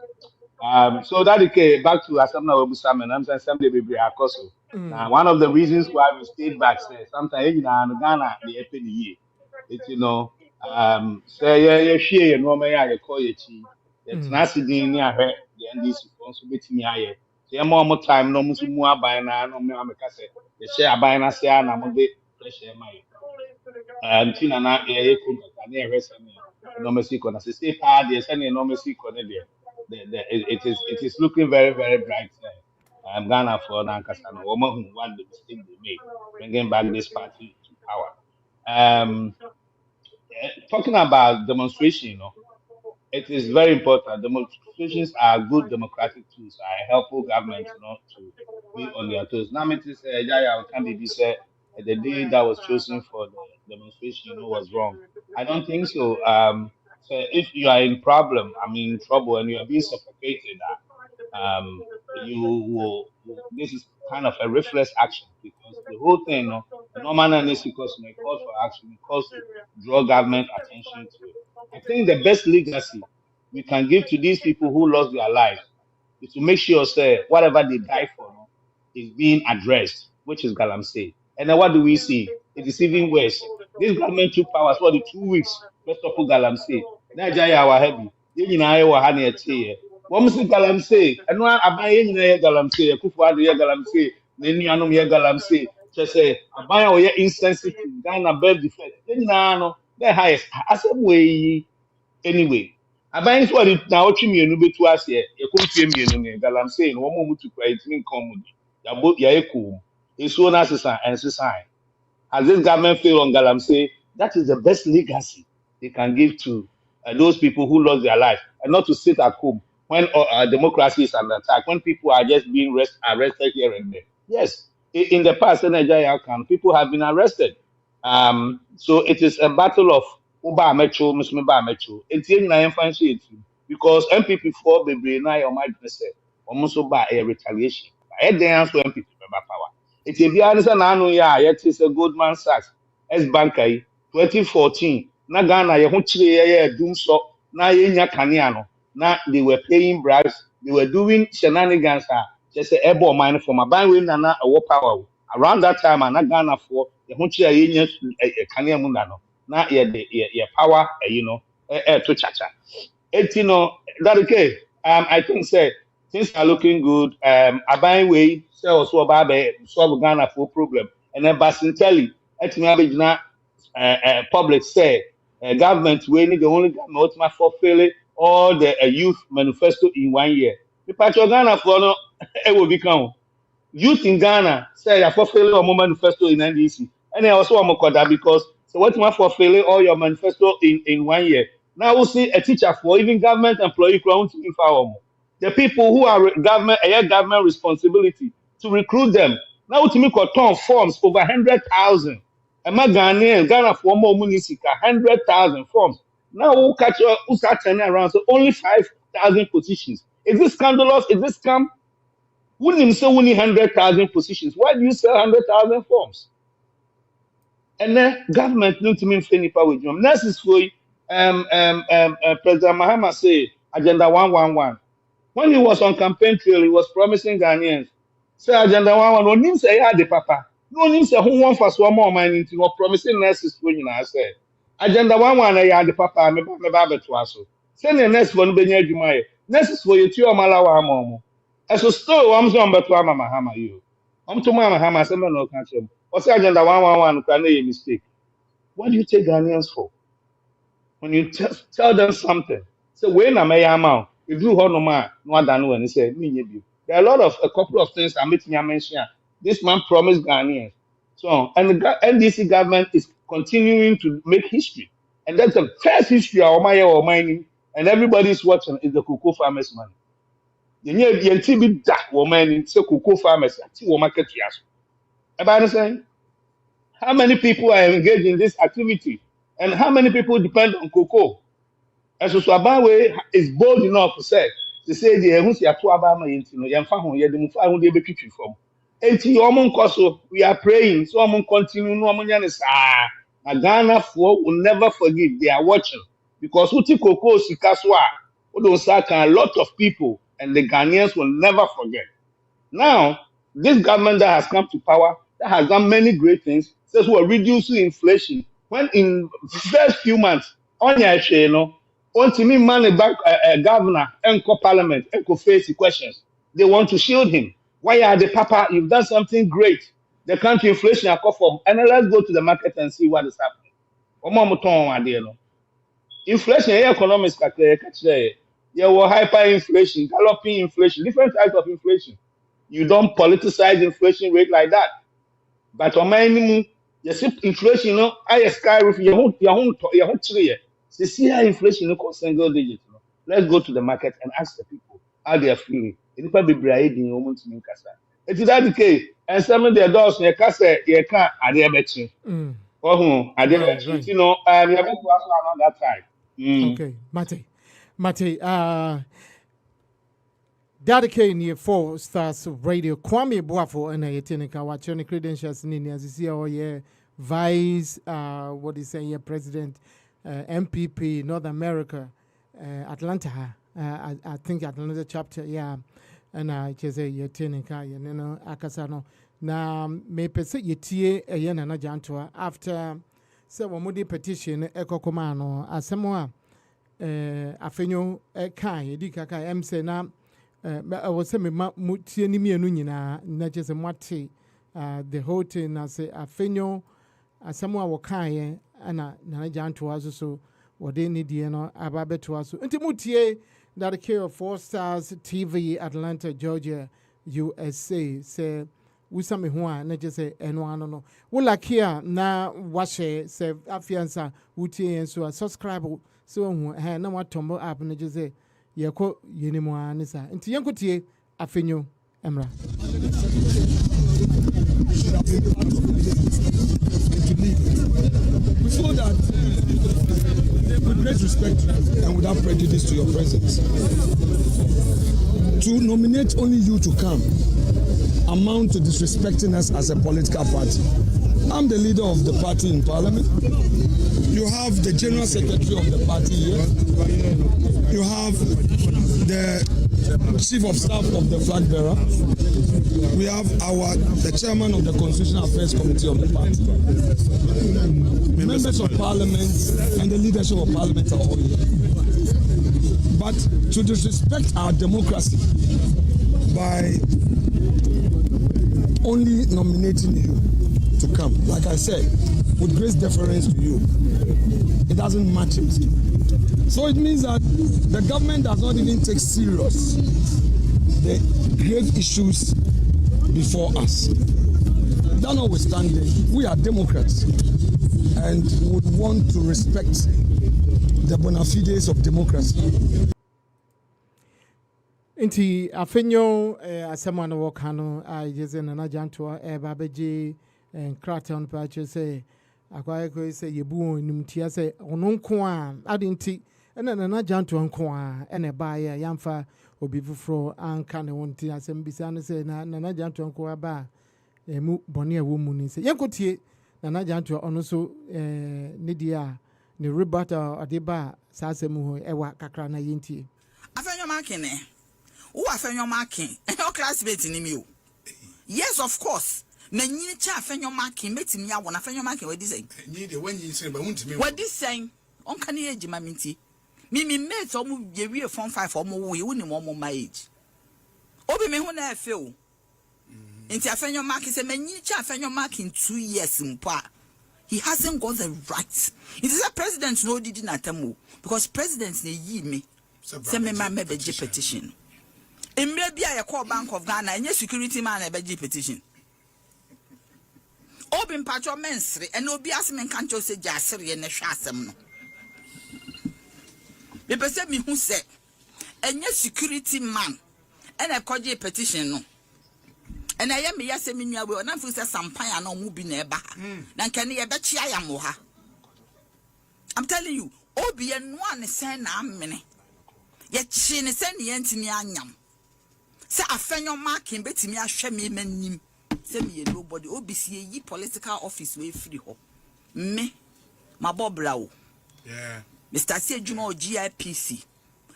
So that okay, back to Asamna Obusam and I'm saying somebody will be akoso. Now, one of the reasons why we stayed back, say, sometimes in Ghana, the epi year. It's say, yeah, share, no, may I call you chi. The tenacity near her, the NDC responsibility near her. The more time, no, Musumua by now, no, me, I'm a cassette. The share by na say, and I'm a bit pressure my tina na ɛyɛ contract ne ɛhwɛ sɛ ne nneɛma si kɔ na sɛ sɛ paa deɛ sɛ ne nneɛma si kɔ ne deɛ it is looking very very bright Ghana for nankasa no wɔn ahu what the mistake they made bringing back this party to power talking about demonstration it is very important. Demonstrations are good democratic tools. I help government, to be on their toes. Now, me to say, yeah, can be said the day that was chosen for the demonstration, was wrong. I don't think so. So if you are in problem, I mean, in trouble, and you are being suffocated, you this is kind of a reflex action because the whole thing, normal and because it calls for action, it calls to draw government attention to it. I think the best legacy we can give to these people who lost their lives is to make sure, say, whatever they die for is being addressed, which is Galamsey. And then what do we see? It is even worse. This government took power for the 2 weeks. Let's talk about Galamsey. Nigeria our heavy. You know, I had a tear. What must Galamsey? And one about you know Galamsey, Kufu ya Galamsey, then you know Galamsey. Just say, Abaya or insensitive, Ghana birth defect. Then you know, the highest. I said, way anyway. Aban nso ɔde na ɔtwe mmienu betu aseɛ yɛkɔmfie mmienu ne galamsey no wɔn a wɔtu kura yɛtumi nkɔn mu di yɛabɔ yɛayɛ koom nsuo no asesa ɛnsesan as this government fail on galamsey that is the best legacy they can give to those people who lost their life and not to sit at home when democracy is under attack when people are just being arrested here and there yes in the past in Nigeria people have been arrested so it is a battle of Uba Metro, Muslim Metro. It's in my infancy because MPP for Baby na your mind almost by a retaliation. I had the answer MPP power. It's a Bianisa Nano ya, yet is a Goldman Sachs, S Bankai, 2014. Na Ghana, ya hunchie doom so, na yenya Kaniano. Na they were paying bribes, they were doing shenanigans, just a ebo mine from a bank na a war power. Around that time, na Ghana for the hunchie yenya Kania Mundano. Na ye power to chacha that okay I think say things are looking good aban way say also about the solve Ghana for problem and then Basintelli etimi abegina public say government we need the only government ultimate fulfill all the youth manifesto in 1 year the patch of Ghana for no it will become youth in Ghana say you're fulfilling your manifesto in NDC. And I also want to because so what you fulfilling all your manifesto in 1 year. Now we'll see a teacher for even government employee ground in power. The people who are government responsibility to recruit them. Now to make a ton forms over 100,000. And my Ghana for more municipal 100,000 forms. Now we'll catch who start turning around. So only 5,000 positions. Is this scandalous? Is this scam? Wouldn't say we need 100,000 positions. Why do you sell 100,000 forms? And then government need to mean any power with them. Next is for President Mahama say Agenda 111. When he was on campaign trail, he was promising Ghanaians. Say Agenda 111. No name say the papa. No name say who want for one more money into no promising nurses for you now say. Agenda 111 I the papa me ba beto aso. Say the next one be nya adwuma ye. Nurses for you tio malawa amomo. Eso still I'm so beto ama Mahama you. I'm to Mahama say me no can say. O say Agenda 111 can na mistake. What do you take Ghanaians for? When you tell them something, say when am I amount? If you hold no man, no than when he say me you. There are a couple of things I'm making you mention. This man promised Ghanaians. So and the NDC government is continuing to make history. And that's the first history of my or mining, and everybody's watching is the cocoa farmers money. The near the NTB that woman so cocoa farmers at market yes. About understand? How many people are engaged in this activity? And how many people depend on cocoa? And so Abawe is bold enough to say to say the who's your 2 aba ma yentino yemfa ho ye dem fa ho de betwitwi from enti omo nkoso we are praying so omo continue no omo nya ne saa na Ghana for will never forgive. They are watching because uti koko sikaswa a lot of people and the Ghanaians will never forget. Now, this government that has come to power that has done many great things says we're reducing inflation. When in the first few months, on your you know, on to me money back governor and parliament and face the questions. They want to shield him. Why are the papa? You've done something great. The country inflation are from, and then let's go to the market and see what is happening. Inflation, economics, hyperinflation, galloping inflation, different types of inflation. You don't politicize inflation rate like that. But on my minimum, you see inflation, I sky roof, your whole tree. See how inflation single digit. Let's go to the market and ask the people how they are feeling. It's probably brave in your moment to make us. It is that the case. And some of the doors, you can't are there betting. Oh, are there betting? You know, and you're going to ask around that time. Okay, Mate, dedicating your 4 stars radio. Kwame Boafo and I technical watch on the credentials in as you see our vice what is saying president MPP North America Atlanta I think Atlanta chapter and I just say your technical you know akasano na me pese yetie yen na janto after se womodi petition ekokoma no asemo a afenyo kan yedi kaka em se na wo se me mutie ni mienu nyina na chese mwate the whole thing na se afenyo asemo a wo kan ye ana na janto aso so wode ni die no ababeto aso nti mutie that care of 4 Stars TV Atlanta Georgia USA say Usame Hua na jese eno ano no wula kia na washe se afiansa utie enso subscribe so hu na watombo app na jese yeko yenimu anisa nti yenkotie afenyo emra so that with great respect and without prejudice to your presence to nominate only you to come amount to disrespecting us as a political party. I'm the leader of the party in parliament. You have the general secretary of the party here. You have the chief of staff of the flag bearer. We have the chairman of the Constitutional Affairs Committee of the party. Members of parliament and the leadership of parliament are all here. But to disrespect our democracy by only nominating you to come, like I said, with great deference to you, it doesn't match him. So it means that the government does not even take serious the grave issues before us. That notwithstanding, we are Democrats and would want to respect the bona fides of democracy. Inti afenyo asema na wakano jeze na janto babeji kraton pache se akwaye ko se yebu nimtia se ononko a adinti na janto nko a ene baaye yamfa obi fufro anka ne wonti asem bisa no se na janto nko aba mu bone a wo mu ni se yenkotie na janto ono so ne dia ne rebata adeba sa asem ho ewa kakra na yentie afenyo makene who afenyo making your classmate ni mi o yes of course na nyini cha afenyo making metimi ya wona afenyo making what say nyi de when you say ba muntimi what this saying on kan ye ejima minti mi mate omo ye wie form 5 omo wo ye woni mo my age obi me ho na efe o nti afenyo making say manyi cha afenyo making 2 years mpa he hasn't got the right it is a president no did na tamo because president na yi me say me ma beji petition Emre bia ye call Bank of Ghana enye security man e beji petition. Obi mpacho mensre ene obi asem nkancho se jasere ne hwa asem no. Me pese mi hu se enye security man ene koje petition no. Ene ye me yase me nua we na fu se sampanya na omu bi na eba. Na nkane ye be chia ya mo ha. I'm telling you, obi ye no an sen na amene. Ye chine se ne yentimi anyam. Se afenyo marking betimi ahwe me manim. Se me nobody obisi yi political office we free ho. Me mabobra o. Yeah. Mr. C adwuma o GIPC.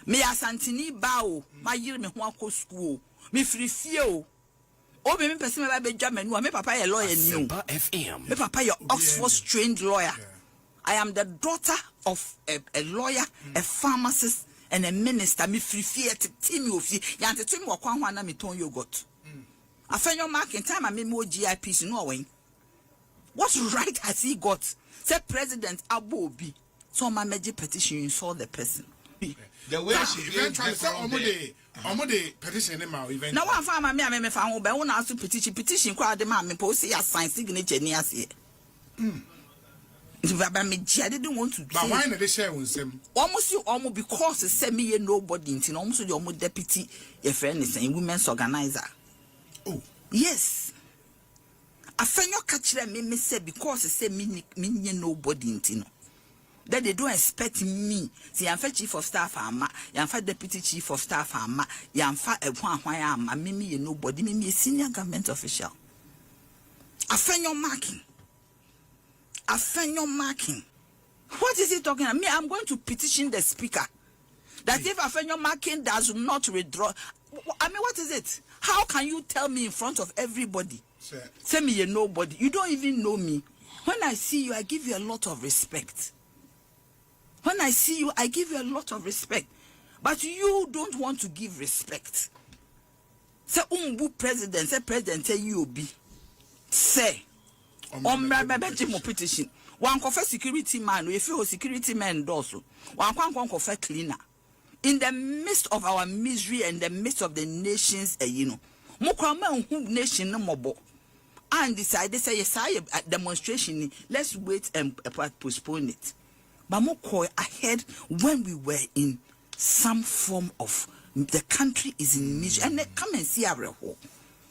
Me asantini ba o, ma yire me ho akọ school. Me free fie o. Obi me person me ba bedwa manu, me papa ye lawyer ni o. Me papa ye Oxford trained lawyer. Yeah. I am the daughter of a lawyer, a pharmacist, and a minister. Me free fie to team you fie. Ya to team wakwa ho na me ton yogurt. Afenyo mark in time I me mo GIPC no away. What right has he got? Say President Abobi. So my major petition you saw the person. The way she eventually say omo petition him out eventually. Now one farmer me me fa ho be won ask petition kwa de ma me post ya sign signature ni ase. I didn't want to. But why not they share with them? Almost because say me ye nobody in almost the almost deputy your friend is saying women's organizer. Oh yes. I find your catch me say because say me nobody in that they don't expect me. See, I'm chief of staff, I'm deputy chief of staff, I'm a me nobody, me a senior government official. I find your marking. I find your marking. What is he talking about? Me, I'm going to petition the speaker that if I find your marking does not withdraw. I mean, what is it? How can you tell me in front of everybody? Say me you're nobody. You don't even know me. When I see you, I give you a lot of respect. When I see you, I give you a lot of respect. But you don't want to give respect. Say president, say president, say you be. Say petition. One confess security man, we feel security man also. One confess cleaner. In the midst of our misery and the midst of the nations, nation no more. And decided say yes, I demonstration. Let's wait and postpone it. But more ahead when we were in some form of the country is in misery. And come and see our home.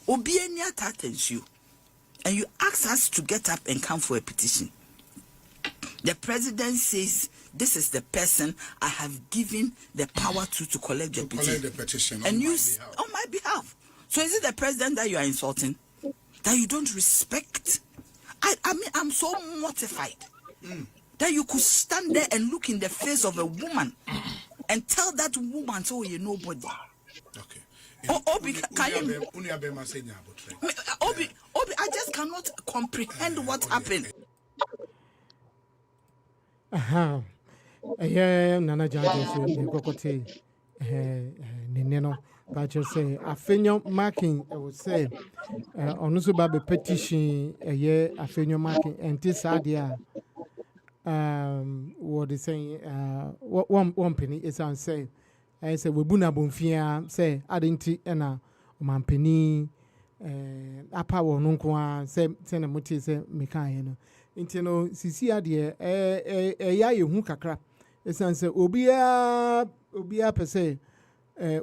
Obienia attends you. And you ask us to get up and come for a petition. The president says, this is the person I have given the power to collect the petition. And you on my behalf. So is it the president that you are insulting? That you don't respect? I mean, I'm so mortified that you could stand there and look in the face of a woman and tell that woman, oh, you're nobody. Okay. Obi, I just cannot comprehend what happened. Nana Jaja so ne kokote ne no ba cho say afenyo marking I would say onu so ba be petition afenyo marking enti sadia what they saying one penny is an say I say we buna bonfia say adenti na omampeni apa wo no nko a say na muti say meka he no nti no sisi ade ya yehu kakra esan say obia pese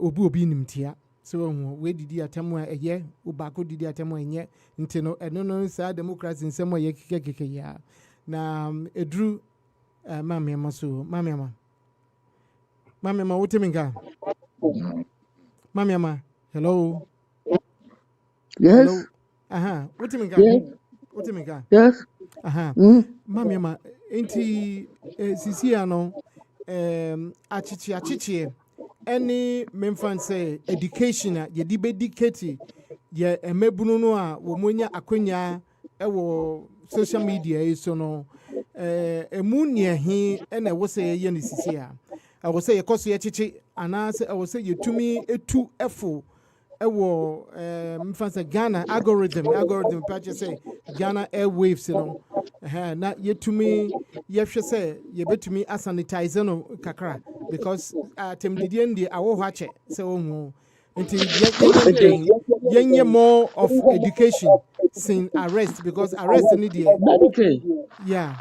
obi nimtia so we didi atemu eye obako didi atemu enye nti no eno no sa democracy nsemo ye keke ya na edru mama so mama woteminga mama hello yes hello woteminga yes woteminga yes mama enti sisi ano achichi any memfan say education ye di bedicate ye emebunu no a wo monya akonya ewo social media so no emu ne he na wo say ye ne sisi a wo say ye koso ye chichi ana say wo say ye tumi etu efo ewo memfan say Ghana algorithm patch say Ghana airwaves no na ye tumi ye hwe say ye betumi asanitize no kakra because temdidie ndi awo hache say ohu nti yenye more of education sin arrest because arrest ni dey okay yeah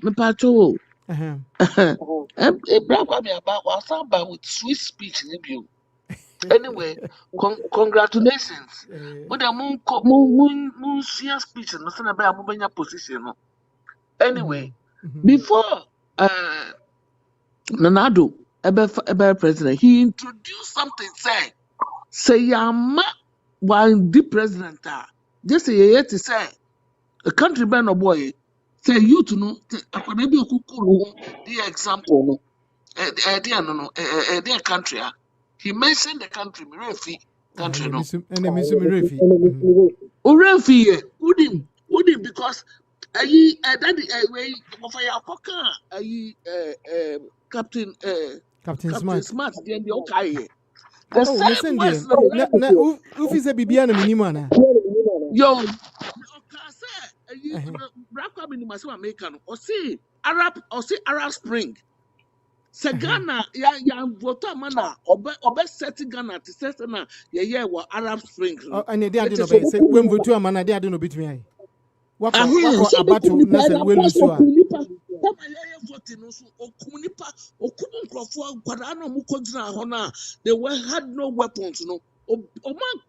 me pacho uh-huh me about wasamba with sweet speech review anyway congratulations with the moon speech no say na be amubenya position no anyway before Nanado ever president, he introduced something say yama one the president just say yet to say a country ban of boy say you to know akwana bi okukuru the example no their country he mentioned the country Mirefi country no And miss me refi. Orefi wouldn't because that way for your poker Captain Captain Captain Smart. Smart then the okay the Oh, ne same send words na ufi se bibia na minima na. yo Brakwa minimasi American or see Arab Spring. Se Ghana ya vote mana obe set Ghana to set na ye wa Arab Spring. Oh, and they ade no be say when vote amana they ade no bitimi ai. Wako So abato na se welu so a. Kama yeye vote no so okunipa okumu nkrofo kwada na mu kodina ho na they had no weapons no oman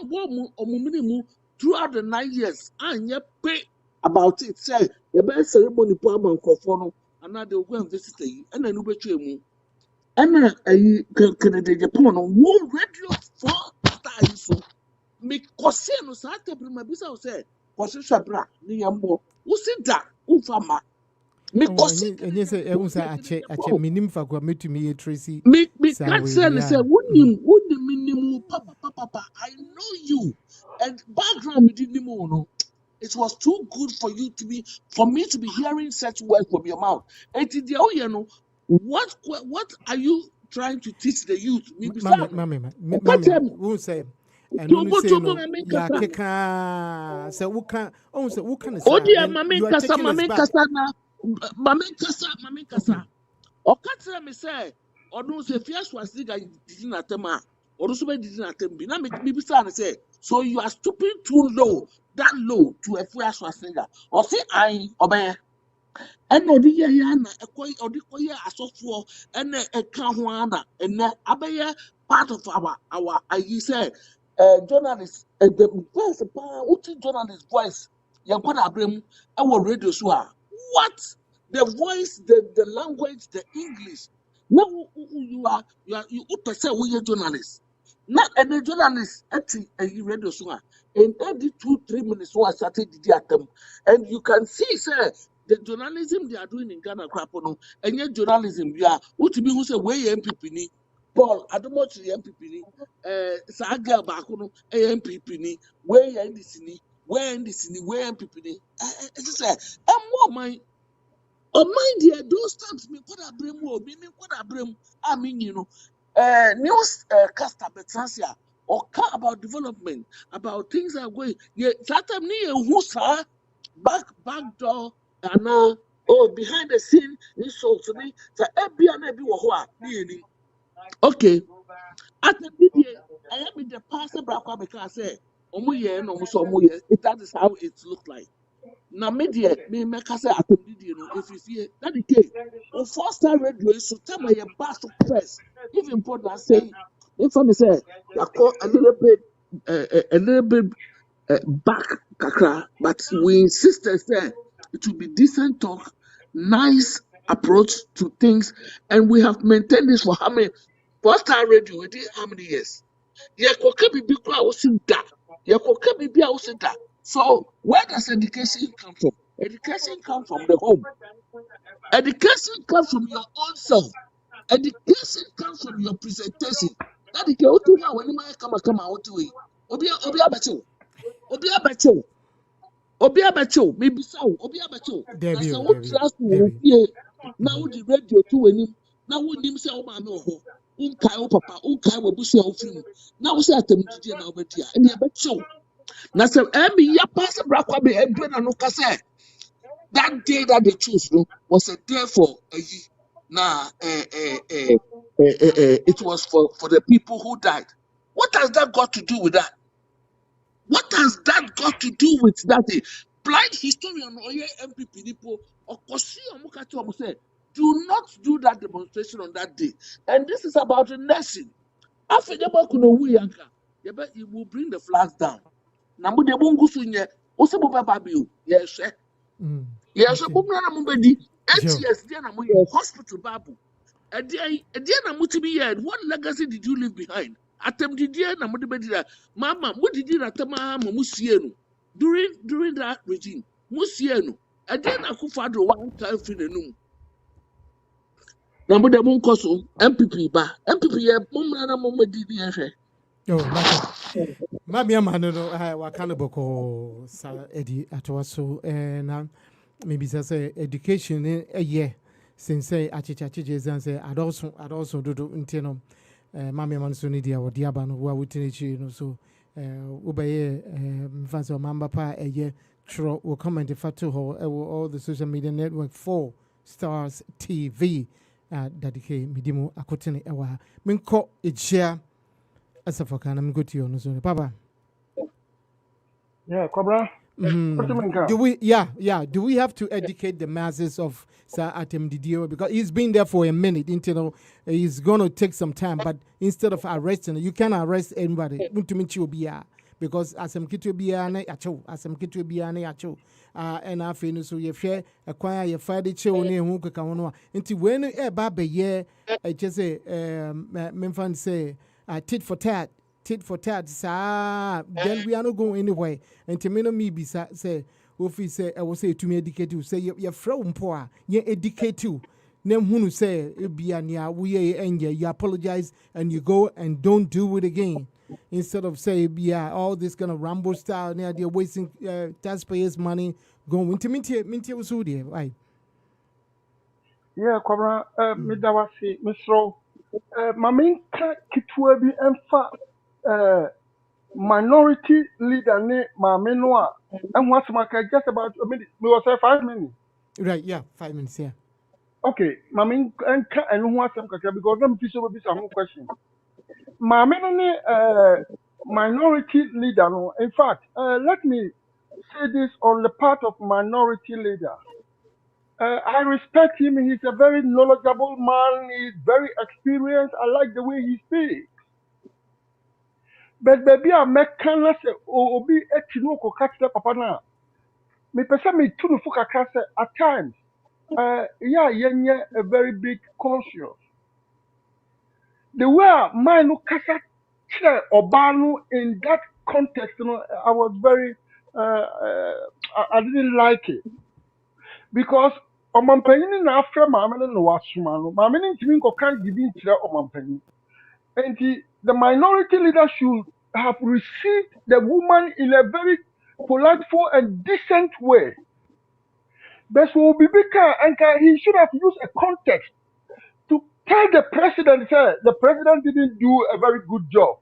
bomb omumini mu throughout the 9 years anye pay about it say the best ceremony po am nkrofo no and now they go and visit yi and enu betwe mu and ayi Kennedy Japan no wo radio for star so me kose no sa tebri bisa say kose hwebra ni yambo wo sida ufama me kose Enye say e unsa ache minim fa kwa metumi ye Tracy. me can't say wouldn't minimum papa I know you and background me didn't know. It was too good for me to be hearing such words from your mouth. And you know, what are you trying to teach the youth? Mami, who say and no say no ya keka say wuka on say wuka na say mami kasa okatra me say odun say fierce was diga didn't atema or so be didn't atem bi na me bisa na say so you are stooping too low that low to a fierce was singer or say I obey and no di ya na odi asofo and e ka ho ana and abeye part of our I say journalist the voice what journalist voice yankwada abrem our radio so what the voice the language the English now you person we journalist na any journalist at a radio so in every 2-3 minutes was started the atom and you can see sir the journalism they are doing in Ghana crapono and yet journalism yeah what to be who say we MPP ni Paul adomochi MPP ni saga baako no MPP ni we NDC ni we MPP ni it is more my dear those times me kwada brem wo me kwada brem I mean you know news caster betransia or about development about things are going yeah that time ni who sa back door and behind the scene insult me so ebia na bi wo ho a ni okay at the video I am in the pastor brakwa because say omo ye no so omo ye that is how it look like na media me make say at the video no if you that the case on 4-star radio so tell me your back first if important say if I say I call a little bit back kakra but we insist that it will be decent talk nice approach to things and we have maintained this for how many 4-star radio we did how many years so where does education come from? Education comes from the home. Education comes from your own self. Education comes from your presentation. That is the when you come out to it. Obi abecho maybe so obi abecho na say what trust you na wo di radio to wanim na wo nim say o ma me ho unkai o papa unkai wo busu o film na wo say atamdidi na obedia e na abecho na say emi ya pass brakwa be edwe na no kase that day that they choose no was a day for na it was for the people who died. What has that got to do with that? What has that got to do with that day? Blind historian or MPP Nipo or Kosi Omukachi say, do not do that demonstration on that day. And this is about the nation. After you will bring the flags down. Namu de bungu sunye, osebo bababiu, yes, yes, yes, 8 years, then hospital babu. na mutimi yɛ what legacy did you leave behind atɛmdidiɛ na mode bɛdida mama modidi atɛm aha ma musie no during that regime musie no ɛdeɛ na akufo do wanka afiri n'anum na mode mo nkɔ so MPP ba MPP yɛ mommra na mommɛdidi yɛhwɛ Maybe I'm wakana boko sa edi atwaso na maybe say education year since say achiche say adults do intino mami man so ni dia wodi aba no wa wutini chi no so obeye mfanso mamba pa eye tro will comment fatu ho all the social media network 4 Stars TV dadike midimu akotene ewa minko ejia asafaka na mgo to you no so papa. Yeah, Cobra. Do we have to educate the masses of Sir Atem Didio because he's been there for a minute, you know, he's going to take some time, but instead of arresting, you can arrest anybody because asem kitu biya na yacho and I feel so you share acquire your Friday show near who can one into when a baby ye just say memfan say tit for tat then we are not going anywhere and to me be say office say I will say to me educate you say you're from poor you educate you name who say be we and you apologize and you go and don't do it again instead of say all this kind of Rambo style now they're wasting taxpayers money going to minty was who there right. Yeah, Cobra, Midawasi, Misro, Maminka Kitwebi Emfa, minority leader, ne Mamenoa, and what's my just about a minute, we will say 5 minutes. Right, yeah, 5 minutes, yeah. Okay, Mamin and what's some because I'm will be some question. Mameno, minority leader, no, in fact, let me say this on the part of minority leader. I respect him. He's a very knowledgeable man. He's very experienced. I like the way he speaks. But baby, I make kind of say, obi etino ko catch papa na. Me pesa me tunu fuka kase at times. Yeah, a very big conscious. The way mine no kasa chere obanu in that context, you know, I was very, I didn't like it because ọmọmpanyini na afrɛ maame no na wasoma no maame no ntumi nkɔka bibi nkyerɛ ɔmɔmpanyin nti the minority leader should have received the woman in a very politeful and decent way but so bibi ka anka he should have used a context to tell the president say the president didn't do a very good job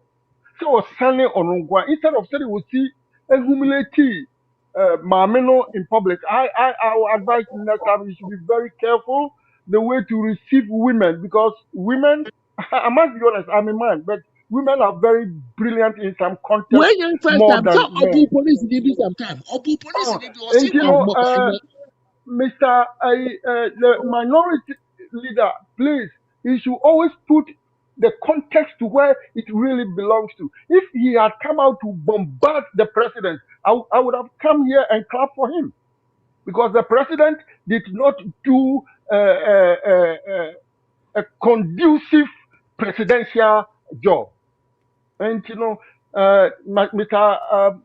so sani onungwa instead of saying we see a humility Mamino in public. I will advise you next time you should be very careful the way to receive women because women, I must be honest, I'm a man, but women are very brilliant in some context when you first more time than so men. police did be sometime police did be And you know, also Mr. The minority leader, please, he should always put the context to where it really belongs to. If he had come out to bombard the president, I would have come here and clap for him because the president did not do a conducive presidential job. And you know, Mr.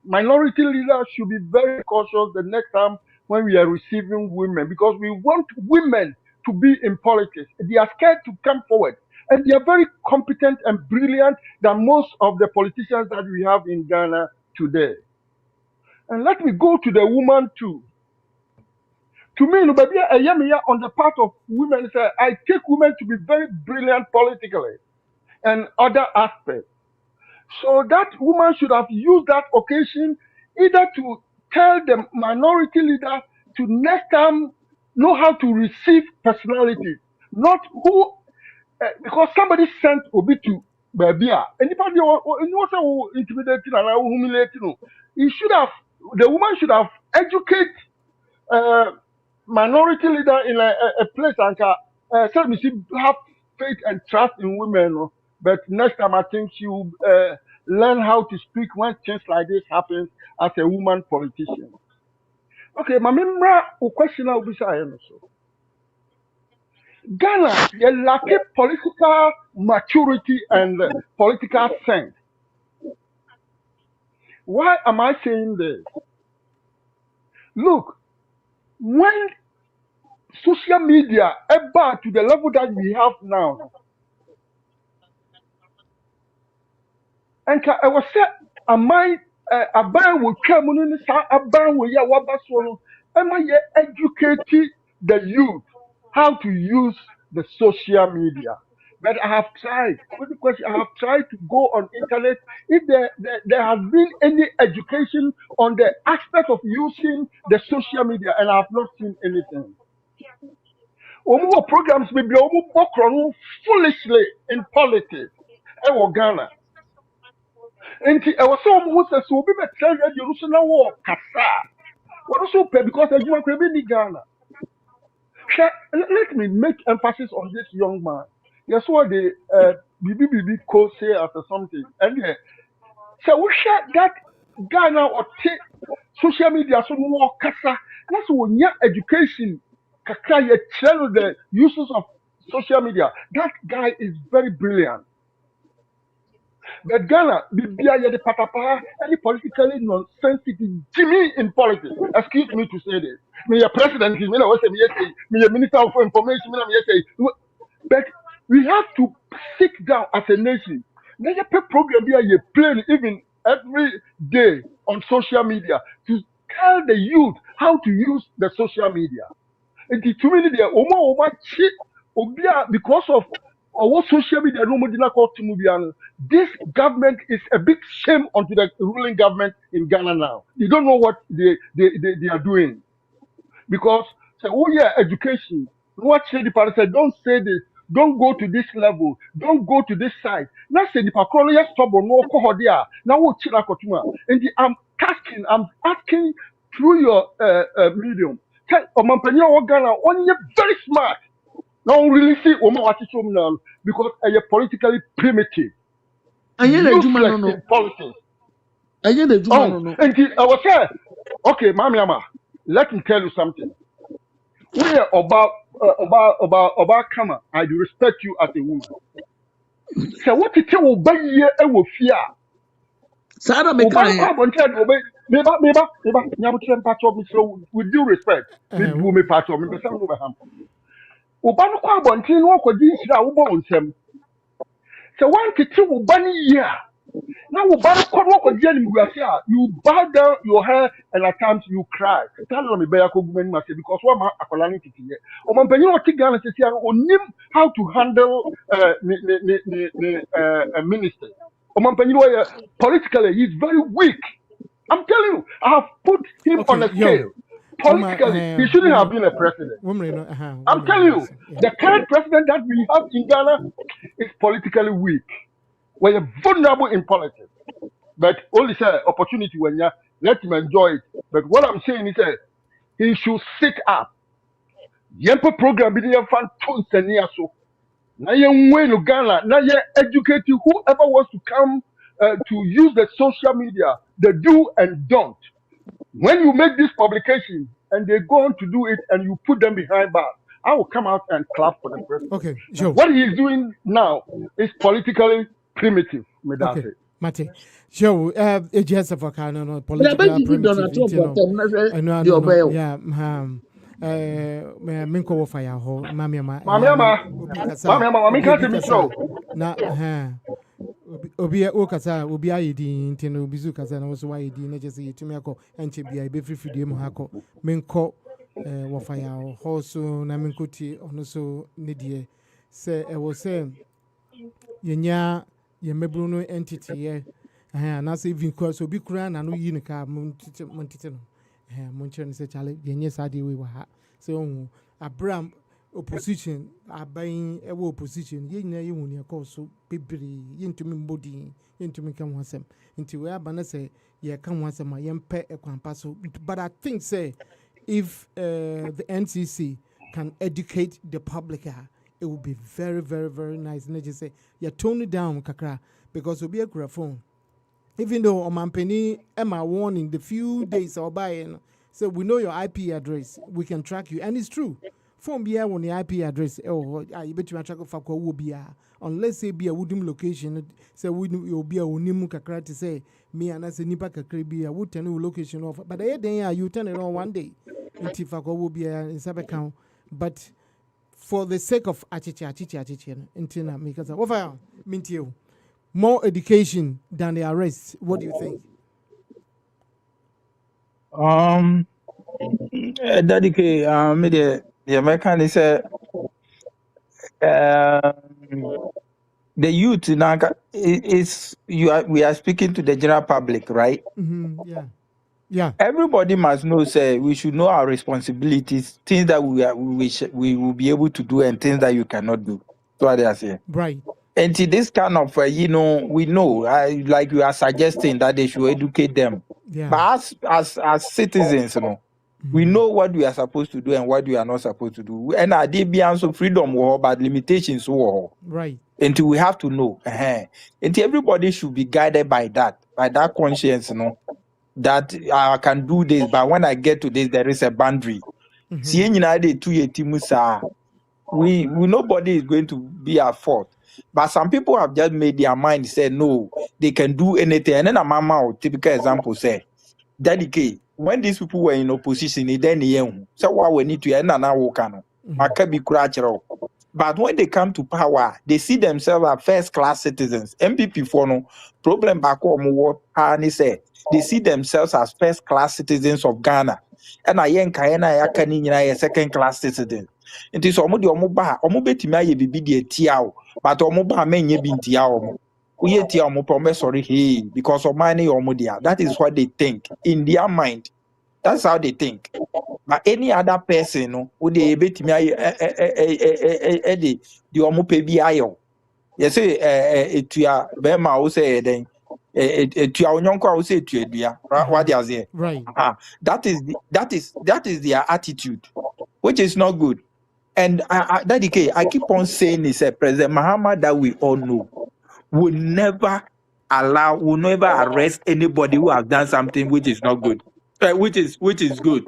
Minority leaders should be very cautious the next time when we are receiving women because we want women to be in politics. They are scared to come forward. And they are very competent and brilliant than most of the politicians that we have in Ghana today. And let me go to the woman too. To me, no, baby, on the part of women, I take women to be very brilliant politically and other aspects. So that woman should have used that occasion either to tell the minority leader to next time know how to receive personalities, not who, because somebody sent Obi to Babia. Anybody also intimidating and humiliating. He should have, the woman should have educated minority leader in a place and said we should have faith and trust in women. But next time I think she will learn how to speak when things like this happens as a woman politician. Okay, my member question I'll be saying also. Ghana, they lack political maturity and political sense. Why am I saying this? Look, when social media about to the level that we have now, and I was said, am I a ban will come on a ban will ya wabasolo? Am I educating the youth how to use the social media? But I have tried. Because I have tried to go on internet. If there has been any education on the aspect of using the social media, and I have not seen anything. Omo programs may be omo foolishly in politics. Ghana. Nti ɛwɔ sɛ ɔmo ho sɛ sɛ obi bɛtena radio no so na wɔɔ kasa a wɔno so pɛ because adwuma kora bi ni Ghana. Let me make emphasis on this young man. Yes, what the bibi co say after something. And yeah, so we share that Ghana or take social media so more kasa. That's when your education kakra ye tell the uses of social media. That guy is very brilliant. But Ghana, Bibia the patapa, any politically nonsensitive Jimmy in politics. Excuse me to say this. Me a president, me a me a minister of information, me say. But we have to sit down as a nation. There's a program here you play even every day on social media to tell the youth how to use the social media. And the community there, because of our social media, no more than I call to movie, this government is a big shame onto the ruling government in Ghana now. They don't know what they are doing. Because say, oh yeah, education. What say the party said, don't say this, don't go to this level, don't go to this side. Now say the pakro yes trouble no kohodia. Now what chila kotuma. And I'm asking through your medium. Tell Omampanya Ogana, on you very smart. Now really see Oma Watichum now because you're politically primitive, Ɛnyɛ na adwuma no useless no. in politics. Ɛnyɛ na adwuma no Oh, no. and I was saying, okay, Mamiama, let me tell you something. We are about Kama. I do respect you as a woman. So what you tell obey ye e wo fear. Saa na Oba no meka kwa bonte do obey. Meba. Nyabutre mpacho me so with due respect. Me bu me pacho me pesa no be ham. Oba no kwa bonte no akodi nhira wo bo nsem. So one tete oba ni ye a. Now oba no kwa no akodi animguase a. You bow down your head and at times you cry. Tell me be yakogu mani mase because what ma akola ni tete ye. O man penyin o ti Ghana sesi ano onim how to handle a minister. O man penyin o politically he's very weak. I'm telling you, I have put him on Okay, a yo. scale. Politically, he shouldn't have been a president. Woman, no, I'm telling you, the current president that we have in Ghana is politically weak. We're vulnerable in politics. But only say opportunity when you let him enjoy it. But what I'm saying is that he should sit up. Yempe program bi dey fan to nsania so. Na yen way no Ghana, na yen educate whoever wants to come to use the social media, the do and don't. When you make this publication and they go on to do it and you put them behind bars, I will come out and clap for the president. Okay, But Joe. what he is doing now is politically primitive. Me that's Okay, it. Mate. Joe, it just a no na political bɛgye Donald primitive, Trump you know. atam na hwɛ I know, deɛ ɔbɛyɛ wo. yeah, menko wo fire ho, mami ma, Mami ama, mami can't me show. na, obi o kasa obi ayedi nti no obi zu kasa na wo so ayedi na je se yetumi akọ enche bia ebe frifidie mu hakọ menko wo fire ho so na menkoti ono so ne de se e wo se yenya ye mebru no entity ye na se even ko so obi kura na no yi ne ka montite no monche se chale yenye sade we wa ha se ohun abram opposition aban ewo opposition ye nyina ye huni akọ so bebre ye ntumi mbodi ye ntumi kan wasem nti we aba na say ye kan wasem a ye mpe ekwampa so but I think say if the NCC can educate the public it will be very very very nice na just say you tone it down kakra because obi akura phone even though omampeni Emma warn in the few days or by so we know your IP address we can track you and it's true phone be on the IP address you bet you track of will be unless say be a wooden location say you'll be a unimu kakra to say me and as a nipa kakra be a wood and location of but then you turn it on one day into Fako will be in sub account but for the sake of achichi intina because of mintio more education than the arrest. What do you think? Daddy K, me the American is the youth now is we are speaking to the general public, right? Yeah. Everybody must know, say we should know our responsibilities, things that we will be able to do, and things that you cannot do. So what they are saying. Right. And to this kind of, we know, like you are suggesting that they should educate them. Yeah. But as citizens, we know what we are supposed to do and what we are not supposed to do. And I did be also freedom war, but limitations war. Right. Until we have to know. Until everybody should be guided by that conscience, that I can do this, but when I get to this, there is a boundary. We nobody is going to be at fault. But some people have just made their mind say no, they can do anything. And then a mama or typical example say, Daddy K, when these people were in opposition, then so what we need to end an hour. But when they come to power, they see themselves as first-class citizens. MPP for no problem back home what and say they see themselves as first-class citizens of Ghana. And I ain't second-class citizens. It is almost the omubetima ye bibi de tiao, but omuba menye bintiao. We tia sorry hey because of money omudia. That is what they think in their mind. That's how they think. But any other person, would they be to me the omupe bi ayo. Yes, etua bema wo say then etua onyonko wo say etua dua. What they say. Right. That is their attitude, which is not good. And Daddy, I keep on saying this, President Mahama that we all know will never arrest anybody who has done something which is not good, which is good.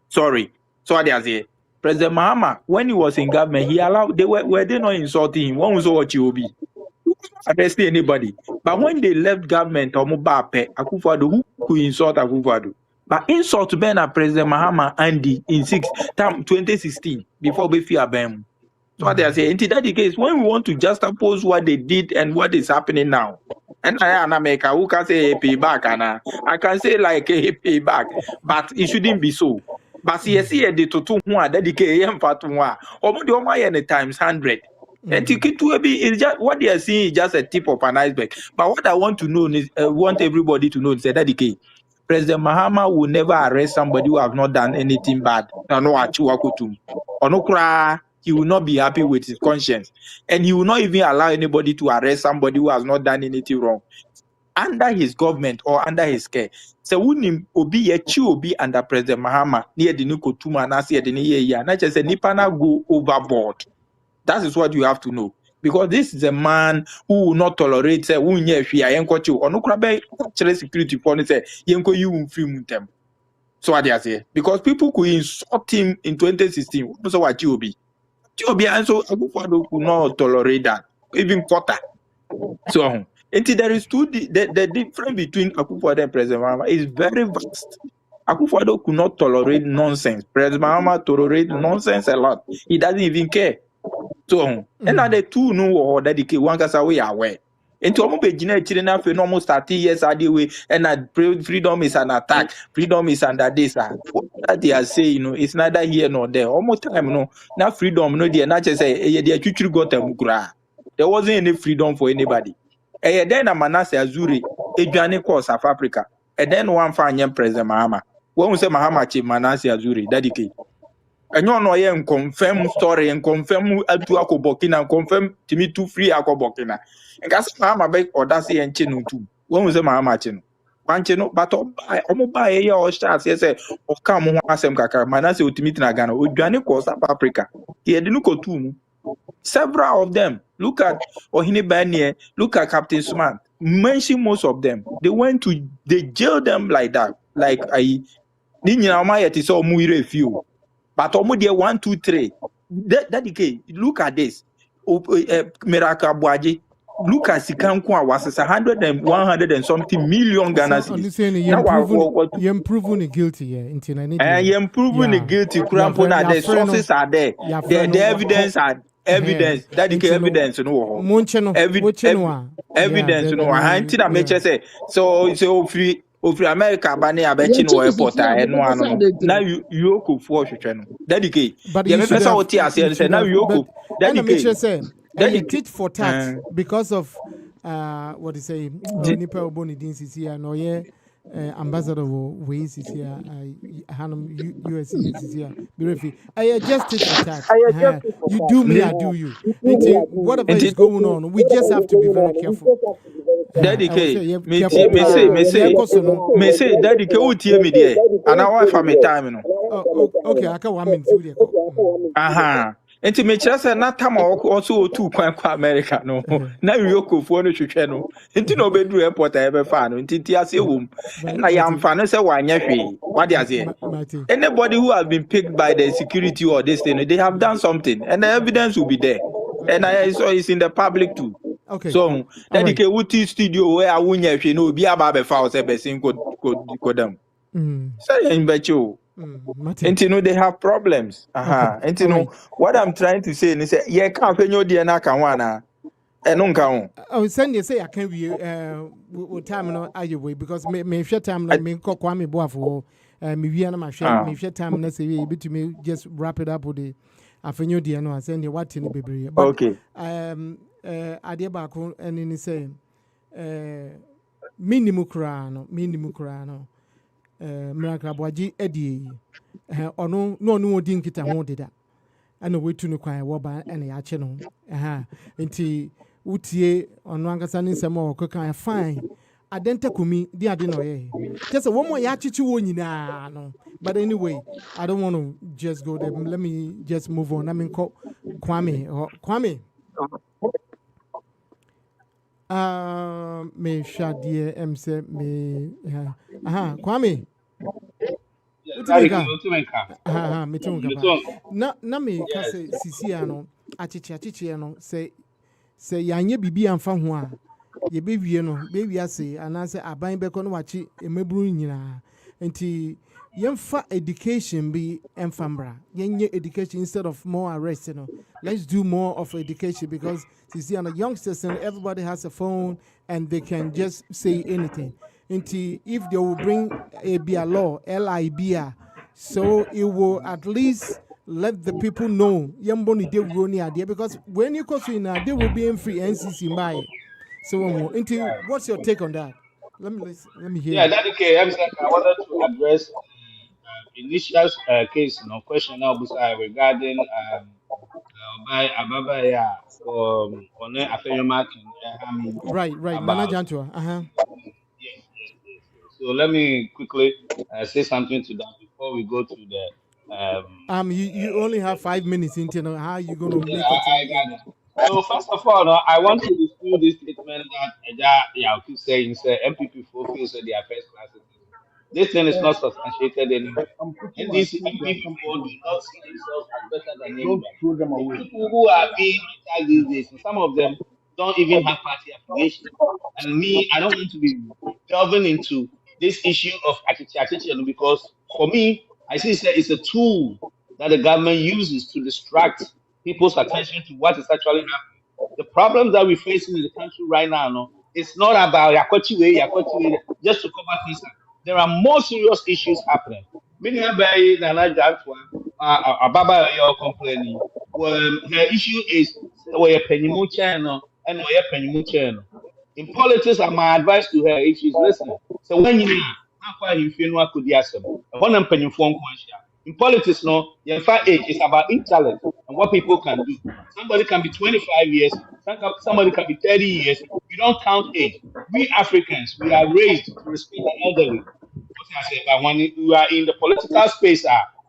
Sorry. So what they say, President Mahama, when he was in government, he allowed were they not insulting him? One was what you will be arresting anybody. But when they left government, Akufo-Addo, who could insult Akufo-Addo? But insult to Ben President Mahama Andy in 2016 before we fear them. So what they are saying, in that case, when we want to juxtapose what they did and what is happening now, and I make who can say payback, and I can say like a payback, but it shouldn't be so. But see, the to one dedicate part one, or the times 100. And it's just what they are seeing is just a tip of an iceberg. But what I want to know is, want everybody to know is that President Mahama will never arrest somebody who have not done anything bad. He will not be happy with his conscience, and he will not even allow anybody to arrest somebody who has not done anything wrong under his government or under his care. So when obi under President Mahama near the Nukotuma na see the year, not just a nipana go overboard. That is what you have to know. Because this is a man who will not tolerate security policy. So what they say? Because people could insult him in 2016. So what you be? And so Akufo-Addo could not tolerate that, even quarter. So there is the difference between Akufo-Addo and President Mahama is very vast. Akufo-Addo could not tolerate nonsense. President Mahama tolerates nonsense a lot. He doesn't even care. So and now the two know that the one can say we are aware. And to almost be almost 30 years way, and that freedom is an attack, freedom is under this. What they are saying, it's neither here nor there. Almost time, now freedom, no, they not just say, there wasn't any freedom for anybody. And then Manasseh Azuri, a journey called South Africa, and then one fine President Mahama. When we say Mahama Chief Manasseh Azuri, dedicate. And you know, and confirm story and confirm to Ako Burkina and confirm to me too free Ako Burkina. And that's Mahama beg or that's the engine too. When we say Mahama Chino, Panchino, but buy a year or stars, yes, or come on, Asem Kaka, Manasseh Ultimate Nagano, Ujani called South Africa. He had no two. Several of them. Look at Ohine Banye, look at Captain Smart. Mention most of them. They jailed them like that. Like I didn't know my yet is all muire few. But omo 1, 2, 3. That look at this. Miracle Abuaji. Look at Sikanku was 100 and 100 and something million Ghana So, cedis. saying Now you improving the guilty, yeah. and you're improving the guilty. Crampo now the sources are there. The evidence are evidence. That the evidence no. Evidence no. I ain't na make say so free America bani abechi no airport no. Now you could for no. That the key. But Yeah, you me should person have, what say now you could. That the and make key. sure say That and you the teach for tat because of what do you say nipa oboni din sisi no yeah ambassador we sisi hanum US sisi birefi I just teach for tat you do me I do you whatever is going on we just have to be very careful. Dedicate, me say, dedicate, who tear me there, and I want for me time, no. Okay, I can 1 minute. Aha. Enti me kyerɛ sɛ na tam a also otu kwan kɔ America no. Na Yoko no hwehwɛ no. Enti na obeduru airport a yɛbɛfa no. Enti ase wom. Na yɛamfa no sɛ wanyɛ hwee. What does it? Anybody who has been picked by the security or this thing, they have done something, and the evidence will be there. And I saw it's in the public too. Okay. So dedicate wuti studio where I wunya hwe no obi aba be fa say besin ko dem. Say in becho. Enti no they have problems. Enti no what I'm trying to say is say ye kan fenyo de na kan wa na. Eno nka ho. Oh send you say I can we time no ayewe because me hwe time no me kokwa me boafo me wi na ma hwe me hwe time na say we betumi just wrap it up with the afenyo de no send you what in bebre. Okay. Adeɛ baako ɛne ne sɛ minimu koraa no Miracle Abuaji ɛdeɛ yi ɔno na ɔno ɔdi nkita ho deda ɛna wetu no kwan ɛwɔ ba ɛna yɛakye no nti wotie ɔno ankasa ne nsɛm a ɔkeka fine adɛnta kumi di ade na ɔyɛ kyɛ sɛ wɔn a yɛakyekye wɔn nyinaa no but anyway I don't want to just go there let me just move on I mean Kwame me shadie say me Kwame na me ka say sisi ano achichi no say yanye bibi amfa ho a ye bewie no bewie ase anase aban beko no wachi emeburu nyina nti yemfa education be enfambra yenye education instead of more arrest let's do more of education because you see on the youngsters and everybody has a phone and they can just say anything until if they will bring a law LIBA so it will at least let the people know yemboni de roni idea because when you go to they will be in free NCC by so until what's your take on that? Let me hear. Yeah, that's okay. I wanted to address initial case, question now regarding by Ababa on right, Manajantua. Yes. So let me quickly say something to that before we go to the you only have 5 minutes into how you gonna make it. So first of all, I want to dispute this statement that I keep saying say MPP feel say they are first class citizens. This thing is not substantiated anywhere. And these MPP people do not see themselves as better than anybody. The people who are being attacked these days, and some of them don't even have party affiliation. And me, I don't want to be delving into this issue of attitude because for me, I see it's a tool that the government uses to distract people's attention to what is actually happening. The problems that we're facing in the country right now, it's not about Yakochi just to cover things up. There are more serious issues happening. Many Nana Jantwa, Ababa, you're complaining. Well, the issue is where Penny channel and where Penny channel. In politics, my advice to her if she's listening. So when you feel no could in politics, no, in fact, age is about intellect and what people can do. Somebody can be 25 years, somebody can be 30 years. You don't count age. We Africans, we are raised to respect the elderly. What I say, but when you are in the political space,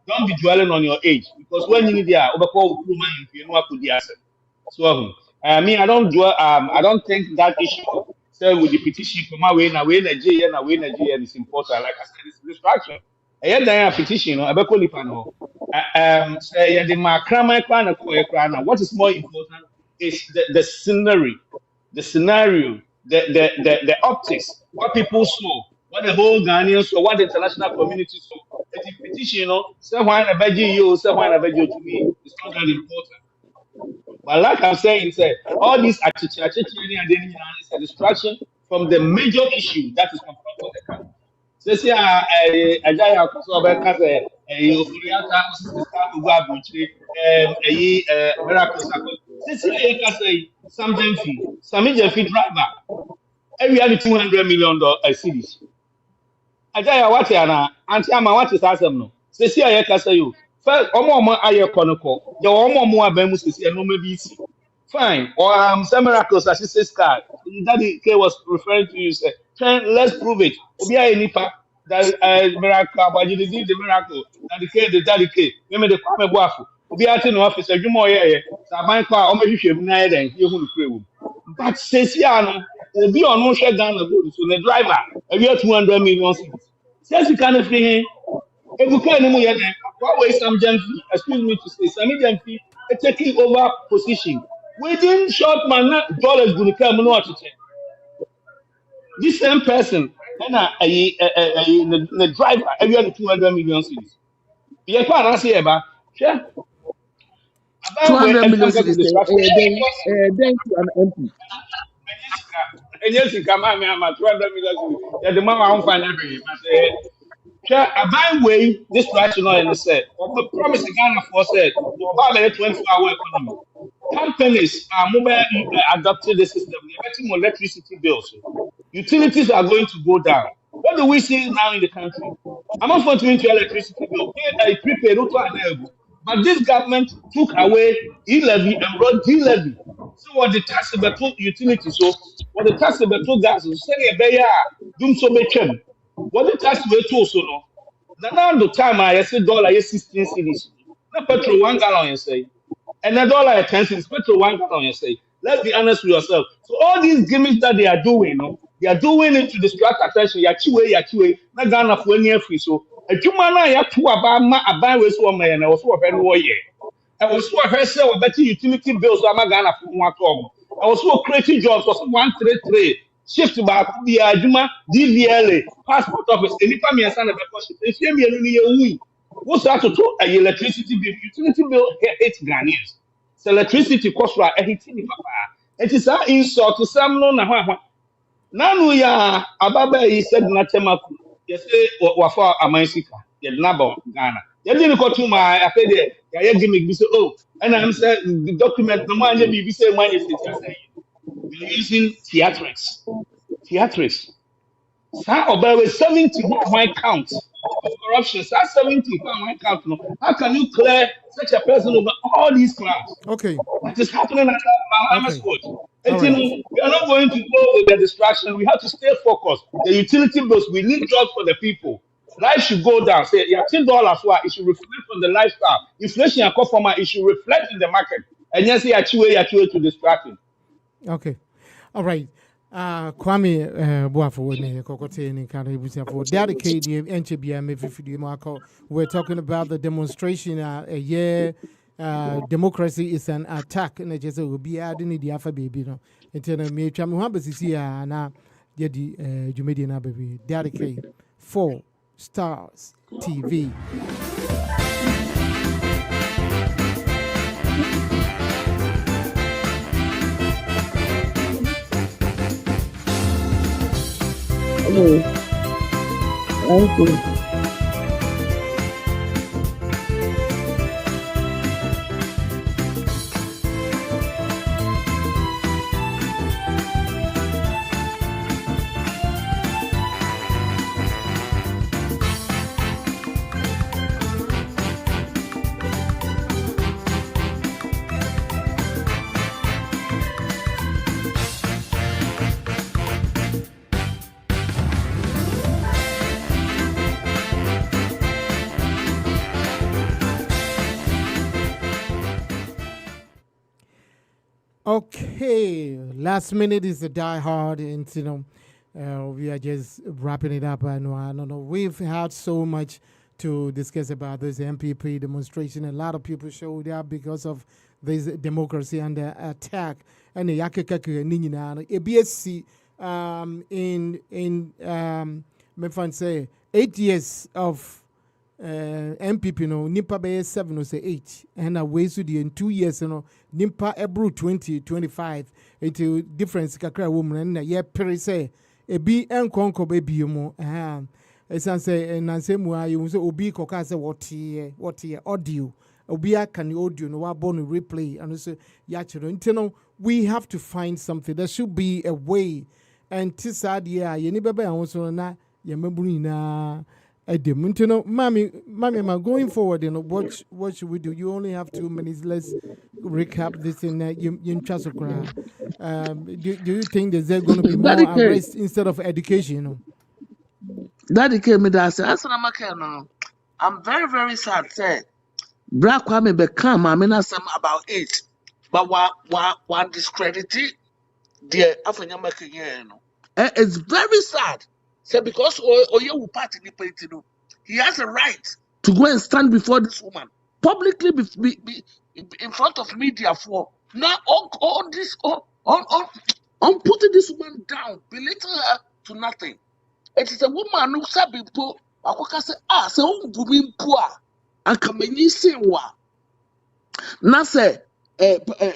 don't be dwelling on your age because when you need there, so I don't dwell. I don't think that issue. So with the petition come away na way Nigeria is important. Like I said, it's distraction. And then petition, I be call it no. say the macrama kwana kwa what is more important is the scenery, the optics, what people saw, what the whole Ghanaians saw, what the international community saw. The petition, say why na beji you, say why na beji to me. It's not that important. But like I'm saying, say all these achichi is a distraction from the major issue that is confronting the country. Sisi Ajay Akoso ọbẹka sẹ ofuri ata osisi staff gu aburukyire miracles akọ sisi kasa yi Sam Jemfi Sami Jemfi driver ewia ni $200 million series Ajay awate ana anti ama wate saa asɛm no sisi kasa yi o fɛ ɔmo ayɛ kɔ no kɔ yɛ ɔmo aban mu sisi ɛnoma bi si. Fine. Or some miracles, as says, card. Daddy K was referring to you. Say, let's prove it. Obia nipa that miracle, but you did the miracle. Daddy K. Remember the Kwame Buafu. Obia in the office. You more yeah. So my car, almost you should know then. You who pray. But says Yano, be on no shut down the road. So the driver, we have 200 million cities. Says you can't free him. If you can't anymore, what way some Jemfi, excuse me to say, Sammy Jemfi, taking over position. Within short man, dollars going to come no to check. This same person, and the driver, every other 200 million cities. You can't say about, yeah. 200 million cities. Then to an MP. And yes, you come out, I'm 200 million cities. Yeah, the man I won't find everything. I buy way this rational and said, but promise the Ghana for said, about a 24-hour economy. Companies are mobile adopted the system. They're getting more electricity bills. Utilities are going to go down. What do we see now in the country? I'm not going to into electricity bill. I prepaid but this government took away e-levy and brought d-levy. So what the tax about utilities, so what the tax about gas is saying a bear, doom so much. What the tax rate also no. Now the time I say dollar is 16 cedis. Na petrol 1 gallon you say. And a dollar 10 cedis. Petrol 1 gallon you say. Let's be honest with yourself. So all these gimmicks that they are doing, they are doing it to distract attention. Yachiwe. Na Ghana for any free. So a jumana ya two about we so man and also a very warrior. I was so her say better utility bills so am Ghana for one come. I was so creating jobs for 133. Shift back the Ajuma, DVLA, passport office, and if I'm a son of a question, if you're me, what's that to do? A electricity bill, utility bill, 8 Ghanaians. So electricity cost for 18. It is an insult to some no. Now we are Ababa, he said, Natemaku. You say, what for a Mansika, the Nabo Ghana. You didn't go to my affair, you give me this. Oh, and I'm saying the document, the man, you be saying, man, is you're using theatrics. Sir, about 70 my count of corruption. Sir, 70 my count. No. How can you clear such a person over all these crimes? Okay. What is happening at Bahamas court? And we are not going to go with the distraction. We have to stay focused. The utility bills, we need jobs for the people. Life should go down. Say, yeah, $10. Why? It should reflect on the lifestyle. Inflation and conformer, it should reflect in the market. And yes, you to distract him. Okay. All right. Kwame Boafo ne kokote ni kana ibusia for dedicate the NCBM every Marco. We're talking about the demonstration a year democracy is an attack and just will be adding the alpha baby no. Intena me twa me habesisi na ye di Jumedi na baby dedicate 4 Stars TV. Hello. Thank you. Okay, last minute is the Die Hard, and we are just wrapping it up. I don't know. We've had so much to discuss about this MPP demonstration. A lot of people showed up because of this democracy under attack. And the yakeka nina ABSC in me fan say 8 years of MPP no nipa be 7 or say 8 and away to the in 2 years no nipa ebru 2025 into difference kakra woman na ye pere say ebi enkonko be biom esan say nanse mu ayi so obi koka say what ye audio obi aka the audio no wa born replay and so ya chiro ntino we have to find something. There should be a way and tisad yeah ye ni bebe an so na ye maburu na Edim, Mami, going forward, what should we do? You only have 2 minutes. Let's recap this in do you think there's going to be more arrest instead of education? Daddy came me that said, I'm very, very sad. Say, Black Kwame become, I mean, some about 8. But one discredited the Afanyamaka, it's very sad. Say, because you party he has a right to go and stand before this woman publicly be in front of media for now all this on putting this woman down, belittle her to nothing. It is a woman who said people say poor and come in wa na say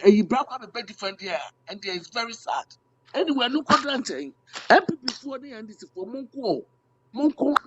you broke up a bed defend here and there is very sad. Anyway, no content. Before the end is for Monko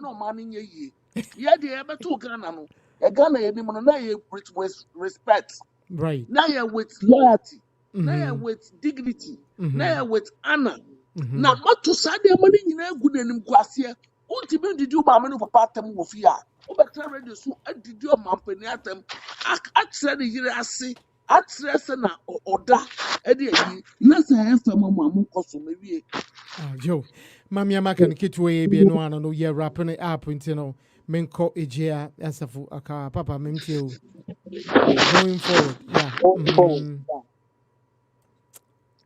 no man in ye. Yeah, the ever to Ghana no. A Ghana any with respect. Right. Now with loyalty. Now with dignity. Now with honor. Now what to say the money in a good and quasia. Ultimately did you mamma for part time of ya. Over radio so did your mampany at them. I said the year I see. Atrese na oda edi na say efa mama mu koso mewie Joe mami amaka ne kitwe bi no ano no ye wrapping it up into no menko ejea asafu aka papa memtie o going forward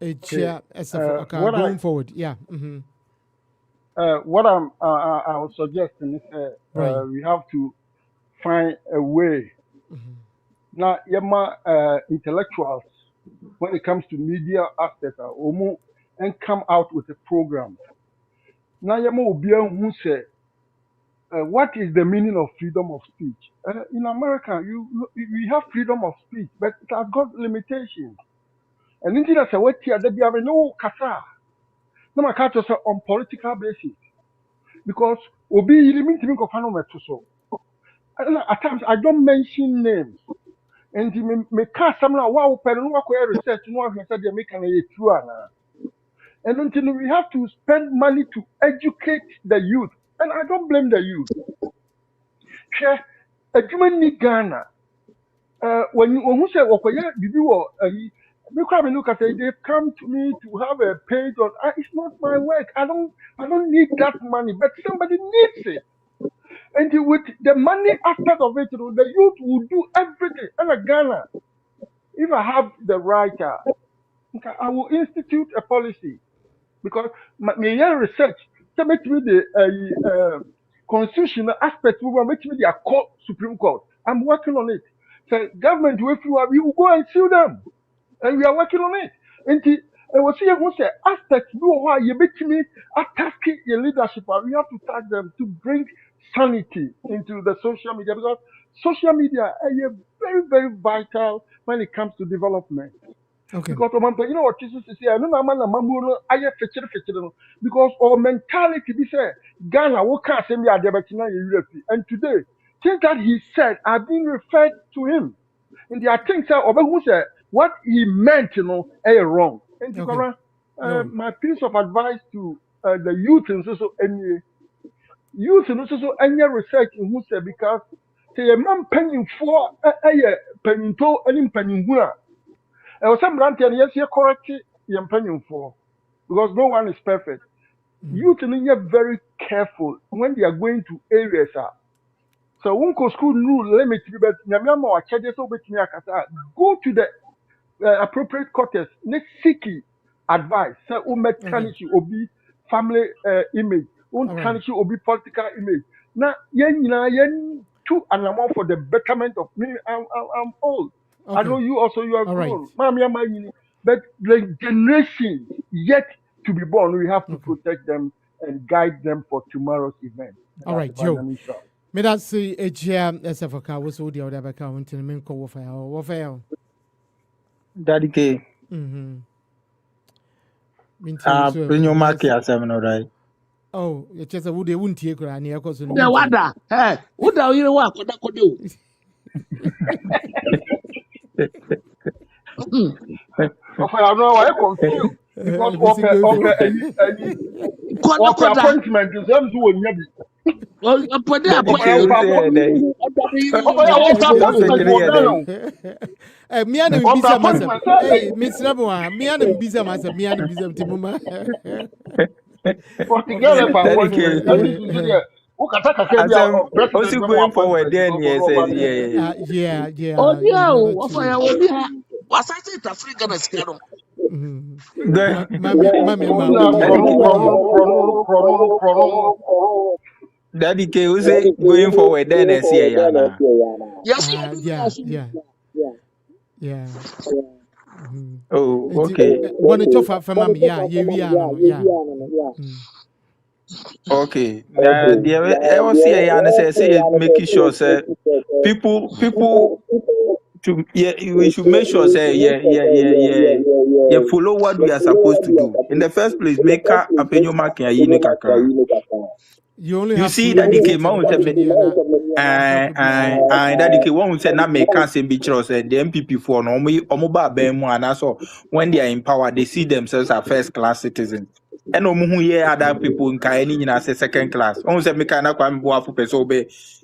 ejea asafu aka going forward what I was suggesting is we have to find a way. Now, intellectuals, when it comes to media aspect, and come out with a program. Now, who say, what is the meaning of freedom of speech? In America, we have freedom of speech, but it has got limitations. And indeed, I say, what here, there be no kasa. No, I can't say on political basis because obi you mean to me so. At times, I don't mention names. And me cast some now wow research no said they make an true and until we have to spend money to educate the youth and I don't blame the youth share a human need Ghana when you say did you look at they come to me to have a page on it's not my work I don't need that money but somebody needs it and with the money aspect of it the youth will do everything and Ghana if I have the right, I will institute a policy because my research to make me the constitutional aspect will make me the court, Supreme Court. I'm working on it. So government, if you are, we will go and sue them, and we are working on it. And I was here who say aspects why you make me attack your leadership, and we have to tag them to bring sanity into the social media because social media are very, very vital when it comes to development. Okay. Because you know what Jesus is here, no man because our mentality be say Ghana what can't say me and today things that he said are being referred to him. And there are things that who said what he meant, wrong. And my piece of advice to the youth and so any youth and also any research in who said because say a man penning for a penning to any penning some brand yes, you're correct, you're for because no one is perfect. Youth are very careful when they are going to areas. So, one school rule limit, but go to the appropriate quarters, let's seek advice. So, obi family image, tarnish obi political image. Now, yen two animal for the betterment of me. I'm old. I know Okay. you also, you are All right. grown. Mama, but the generation yet to be born, we have to Okay. protect them and guide them for tomorrow's event. And All that's right, the Joe. final issue. Me that see ejia SFK was all the other back out until men call warfare. Daddy K, Mhm. Minti so bring your mark yes. here, 7, right? Oh, it's just a wood they wouldn't take her and here cause Dɛ wada woda wo yere wɔ akɔdakɔdɛ o. Okay, I know why confused because This is going for of Kɔdakɔda appointment is them to a ɔpɔdɛ Daddy of K, apɔintment who appointment. say that? ɔda ne yere Of yɛ ɔda ne yere Just yɛ. appointment taking for here, then. Ghana. me and Of bisa myself. appointment, Hey, Miss Rabwa, me and bisa myself, me and bisa Timuma. for the Ghana for Daddy appointment. That K, means you see there. Who can take a as I'm president also memo going forward, appointment then, because of yes, Robert. yeah. Yeah, Ɔdi you a know o that wɔfa ya too. wɔ bi ha wasase itafiri Ghana sika no. Mm. Good. Mami, ma, Una would Daddy K, Daddy K, who say going forward, then, I see, Yana. Yasi yɛ bi Yeah, yasi. yeah. Mm. Oh, Enti, okay. bɔne kyɔfa fa ma me, yeah, yɛwie ano no, yeah. Mm. Okay. Now, I was here, Yana, say, making sure, say, people to yeah, we should make sure say yeah follow what we are supposed to do. In the first place, make a penyo mark ya yini kakra. You only You have to see that the listen came to the out question here, na produce. that the came one say na make can say be say the MPP for no omo ba ben mu and so when they are in power they see themselves as first class citizens. And omo hu here other people in any nyina say second class. On say make na kwa mbo afu person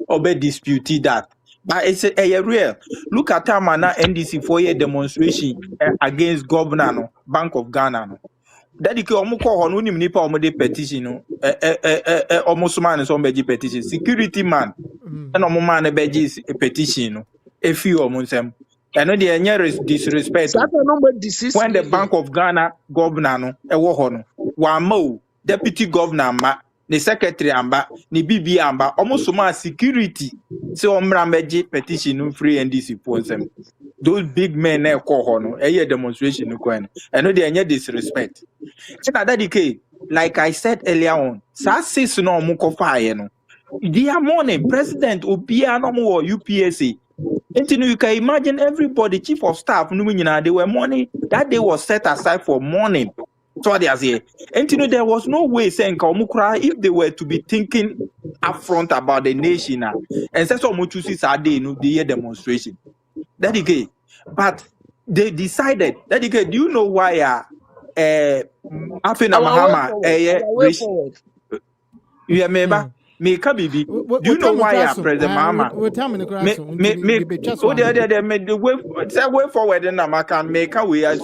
obe dispute that. But it's a real. Look at time na NDC for a demonstration against governor no Bank of Ghana no. Daddy ke omo call ho no nim nipa omo de petition no omo soma ne so beji petition security man Mm. and omo man beji petition no e fi omo nsem eno de enye disrespect Saa o. ta no mo di 6 When the million. Bank of Ghana governor no wo ho no wa ma o deputy governor ma the secretary amba ni BB amba omo soma security se omra beji petition no free NDC po nsem those big men na call ho no demonstration no kwan eno de enye disrespect. China daddy K, like I said earlier on, sa sis no muko fire no. Their morning, President Obia no more UPSA. And you can imagine everybody, chief of staff, they were morning. That day was set aside for morning. So they are here. And there was no way saying Kamukra if they were to be thinking upfront about the nation. And so much chooses our day, the year demonstration. That okay. But they decided that okay, do you know why Afina Our way Mahama forward. Our way rich forward. yeah Mm. me bibi. Do you What know time in why class? President Mahama What time in the class? me The just oh one. there me the way say way forward na maka make a way as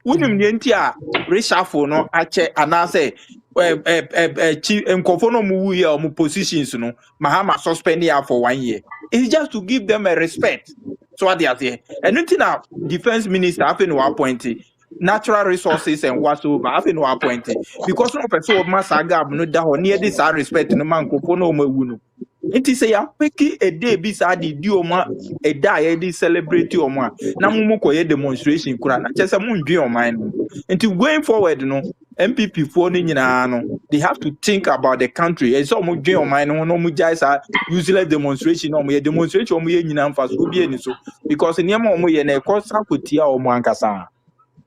wouldn't yentia reshuffle no ache anase chi nkofo no mu wuye o mu positions no Mahama suspend ya for 1 year. It's just to give them a respect. So what they are there. And nothing now defense minister having no appointee natural resources and whatsoever having no appointee because no person of masaga no da ho near this respect no man nkofo no mawu no. Nti say ya peki a day bi sa di oma a day di celebrate oma na mumu koye demonstration kura na chese mu ndwe oma no. Nti going forward no MPP for ni nyina no they have to think about the country. It's all mu dwen oma no no mu jai sa useless demonstration no mu demonstration mu ye nyina mfa so bi eni so because niam omo ye na e kosa kotia omo ankasa.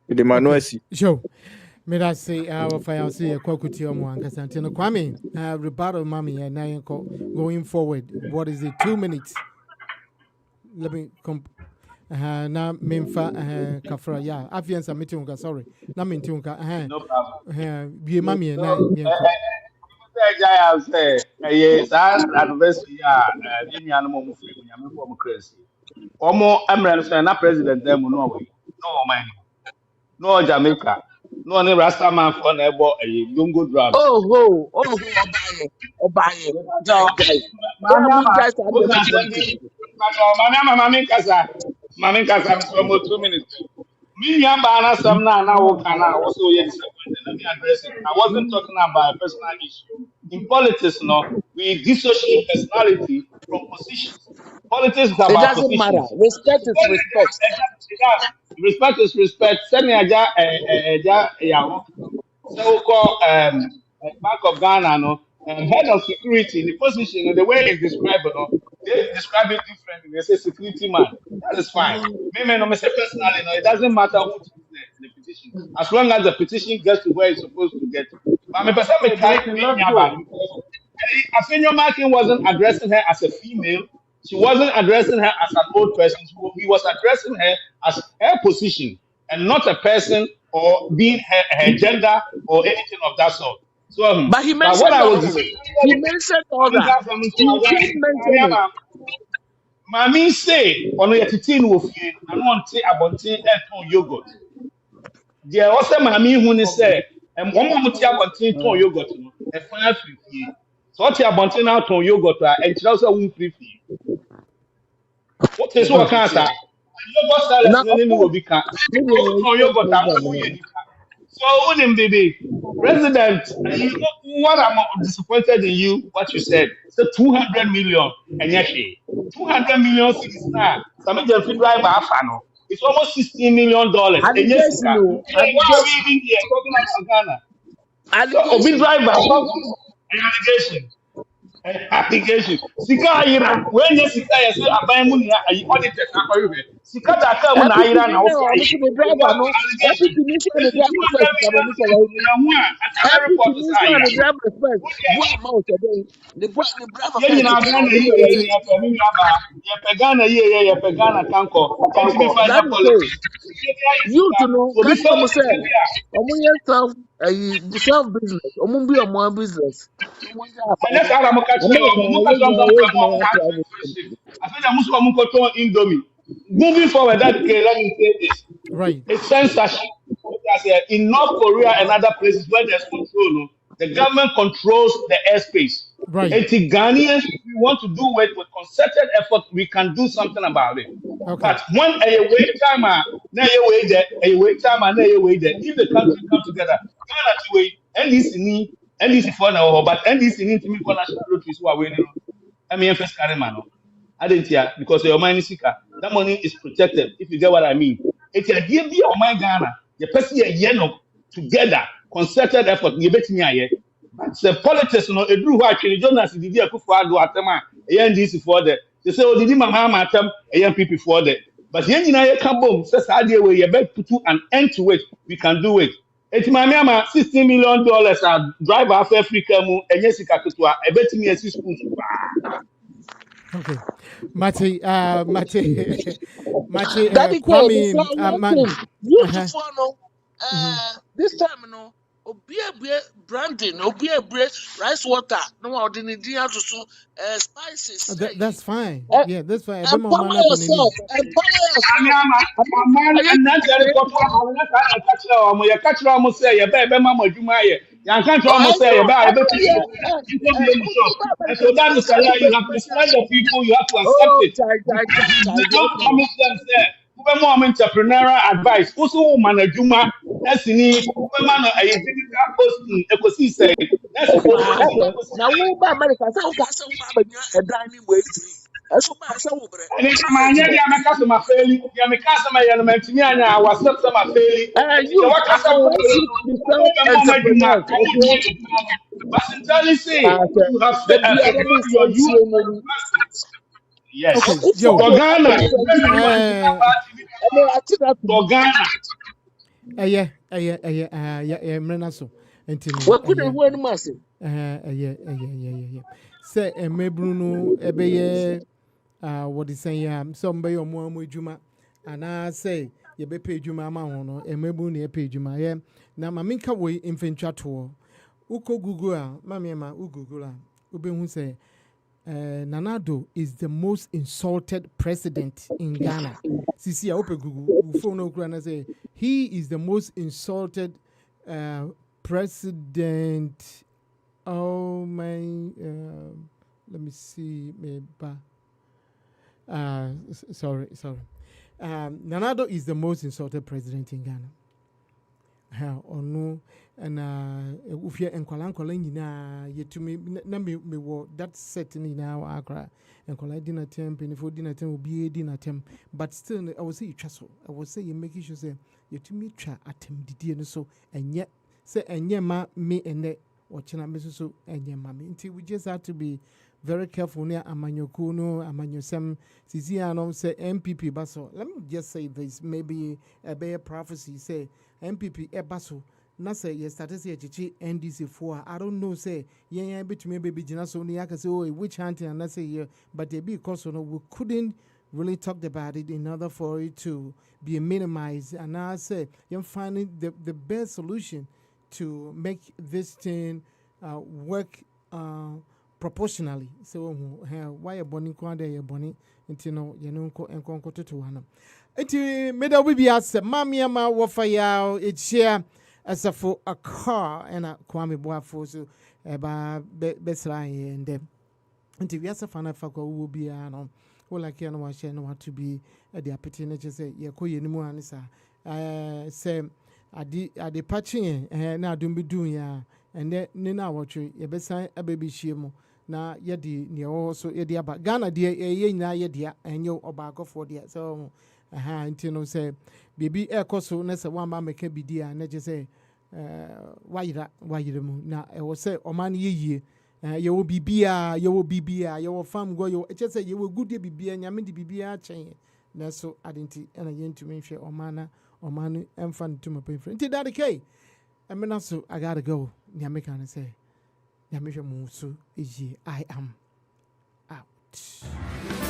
De manuasi. Sure. May I say our fire say a quakuti omo and Casantino Kwame, rebuttal mommy and I going forward. What is it? 2 minutes. Let me na memfa kafra ya afiansa metunga sorry na mentunga No problem. wie mami So, na mienko Jaya say, that anniversary, the animal free, I'm from crazy. Omo Emirates say na president them no way. No man. No Jamaica. No any Rasta man for nebo Lungo drums. Ọbaayẹ. So, Jai. Bẹ́ẹ̀ Mami mo ama, jai sáà who's dẹ̀ that? politics. Mami kasa, I'm for 2 minutes. Me yamba na some na woka na also ye disappointed. Let me address it. I wasn't talking about a personal issue. In politics, no, we dissociate personality from positions. Politics is It about doesn't matter. positions. Respect So is respect. respect is respect. Send me a so-called Bank of Ghana, no, head of security, the position and the way it's described, no, they describe it differently. They say security man. That is fine. Me, no, me say personally, no, it doesn't matter who takes the petition, as long as the petition gets to where it's supposed to get to. But me, person me Okay, try Johnson, me let's nyaba go. because Afenyo Markin wasn't addressing her as a female. She wasn't addressing her as an old person. He was addressing her as her position and not a person or being her gender or anything of that sort. So, But he but what mentioned I was all of saying, it. He mentioned all that. He did mention it. Mami say, ono yetiti no ofie, na no onte abonten eton yogurt. Deɛ ɔsɛ maame ihu ne sɛ wɔn a wɔte abɔnten tɔn yogurt no ɛfan afiri fie sɛ ɔte abɔnten na atɔn yogurt a ɛnkyerɛ sɛ wɔmfiri fie wote so wɔka saa yogurt sellers Now, no of ne ne wɔ course, bi ka maybe a wotɔn state yogurt a program. wɔn yɛ nipa so wonim dede president what I'm disappointed in you what you said say 200 million ɛnyɛ hwee 200 million cities na sami jɛnfi driver afa no. It's almost $16 million. And yes, Allegation, Sika. no. Why are we even here talking about Ghana? So, Obi Allegation. driver, an allegation. An allegation. Sika Ayira, when you Sika, you say, Abayamunia, I audited, Sika Daka, when Epic Ayira, now, now, I'm the it driver, was no. an Epic allegation. initial This the is driver 200 first. million cities. And a Epic report to initial the say, driver first. Boy, mouse today. The driver yẹn first. nyinaa ghana yie yẹ yẹpẹ mi nuaba yẹpẹ ghana yie yẹ yẹpẹ ghana kankọ yẹn ti mi fa ẹnyẹ That is it. politics sikẹti ayé You sika to know, obi catch fẹ them say, sikẹti a self business. Business. ẹnyẹ saa na mo ka kyerɛ wɔn mo ka kyerɛ wɔn sɛ mo pɛ mo ɔmo ha Private friendship company. afei na mo sɔ ɔmo nkɔtɔ indomie moving forward that okay let me say this. Right. It's censorship. Because in North Korea and other places where there's control, no, the government controls the airspace. Right. And the Ghanaians, if we want to do it with concerted effort, we can do something about it. Okay. But when a wait time, now you wait there, a wait time, now you wait there. If the country come together, Ghana to wait, NDC for now, but NDC need to make national lotteries who are winning. I mean, first carry man. I didn't hear because your money seeker. That money is protected. If you get what I mean. It's a dear be my Ghana. The person a yen together, concerted effort. You bet me aye. But the politics, no, a drew what Jonas did you for Atema, a NDC for that. They say, oh, did my mama atem a young people for that. But the engineer come boom, says idea where you bet put an end to it. We can do it. It's my mama $16 million and drive off Africa and yes, I bet me a school. Okay. Mate, Mate, Daddy K, this Kwame, one man. thing. You to Uh-huh. follow. This time, no. Obi branding, obi rice water. No, ordinary to so spices. That's fine. Eh, Yeah, that's fine. Ebe mo Empower mana ko yourself. n'anim. Empower yourself. Anyama, I'm not aman, saying and not the report. I'm not a catcher. I'm a catcher. I'm say, you better, Mamma, you may. You can't almost say, I about know, people yeah. be in the shop. And so that is America, why you have to respect the people, you have to accept oh, it. Because you don't chai. promise them, say, Ubema entrepreneurial advice. Also, manajuma, that's in it. Ubema a digital posting, ecosi say, that's supposed to be. Now, who by America? So, Cassa, a dining way free. That's what I said. And it's my idea, my customer failing, my customer element, me and I was customer failing. And the Youth, work I as a advise you to become entrepreneurs, okay? but sincerely say, you have The prepared your youth for the person. Okay, Yes. It's yo. For Ghana, I mean, I think that for Ghana. Yeah, mrena so. Enti we no, couldn't win massive. yeah. Say, mebru no, ebeye, what is saying, some bay or more juma, and I say, ye be pay juma no, mebru ne pay juma, yeah. Now, my minka way infantry tour. Uko Google, mamma, Google, ube who say, Nanado is the most insulted president in Ghana. Sisi, I open Google, phone and say he is the most insulted president. Oh my, let me see, sorry. Nanado is the most insulted president in Ghana. ɔno ɛna ufie nkwala nyinaa yɛtumi na me wɔ that set nyinaa wɔ akra nkwala di na tem penifo di na tem obi di na tem but still I was say twa so I was say you make sure say yɛtumi twa atem didie no so ɛnyɛ sɛ ɛnyɛ ma me ene ɔkyena me so ɛnyɛ ma me nti we just have to be very careful near amanyoko no amanyosem sisi anom say MPP baso. Let me just say this, maybe a bear prophecy say MPP baso na say you started say chichi NDC for I don't know say yeah between baby jina so ni aka say oh which auntie and I say yeah but they because no we couldn't really talk about it in order for it to be minimized and I say you're finding the best solution to make this thing work proportionally. So why a bonny quad a bonny until no yenunko and conco to one. It made a wee as mammy ma wafaya it share as a for a car and a kwame boa for so about best line and them. Until we as a fan of Fako will be an well like you know what to be at the opportunity say ye ko ye nimu anisa say ade patching na dum be doing ya and then nina watch ye besan a baby shemo na yɛde nea ɛwɔ so yɛde aba Ghana deɛ ɛyɛ nyinaa yɛde ɛnyɛ ɔbaakɔfoɔ deɛ so nti no sɛ biribi ɛkɔ so na sɛ wamba mɛka bi di a na gye sɛ wayera mu na ɛwɔ sɛ ɔma no yɛyie yɛwɔ biribiaa yɛwɔ fam gɔ yɛwɔ ɛkyɛ sɛ yɛwɔ gudeɛ biribiaa nyame de biribiaa kyɛn na so ade nti ɛna yɛntumi nhwɛ ɔma no ɛmfa no tuma pɛmfrɛ nti dade kei ɛmena so I gotta go nyame ka no sɛ I am out.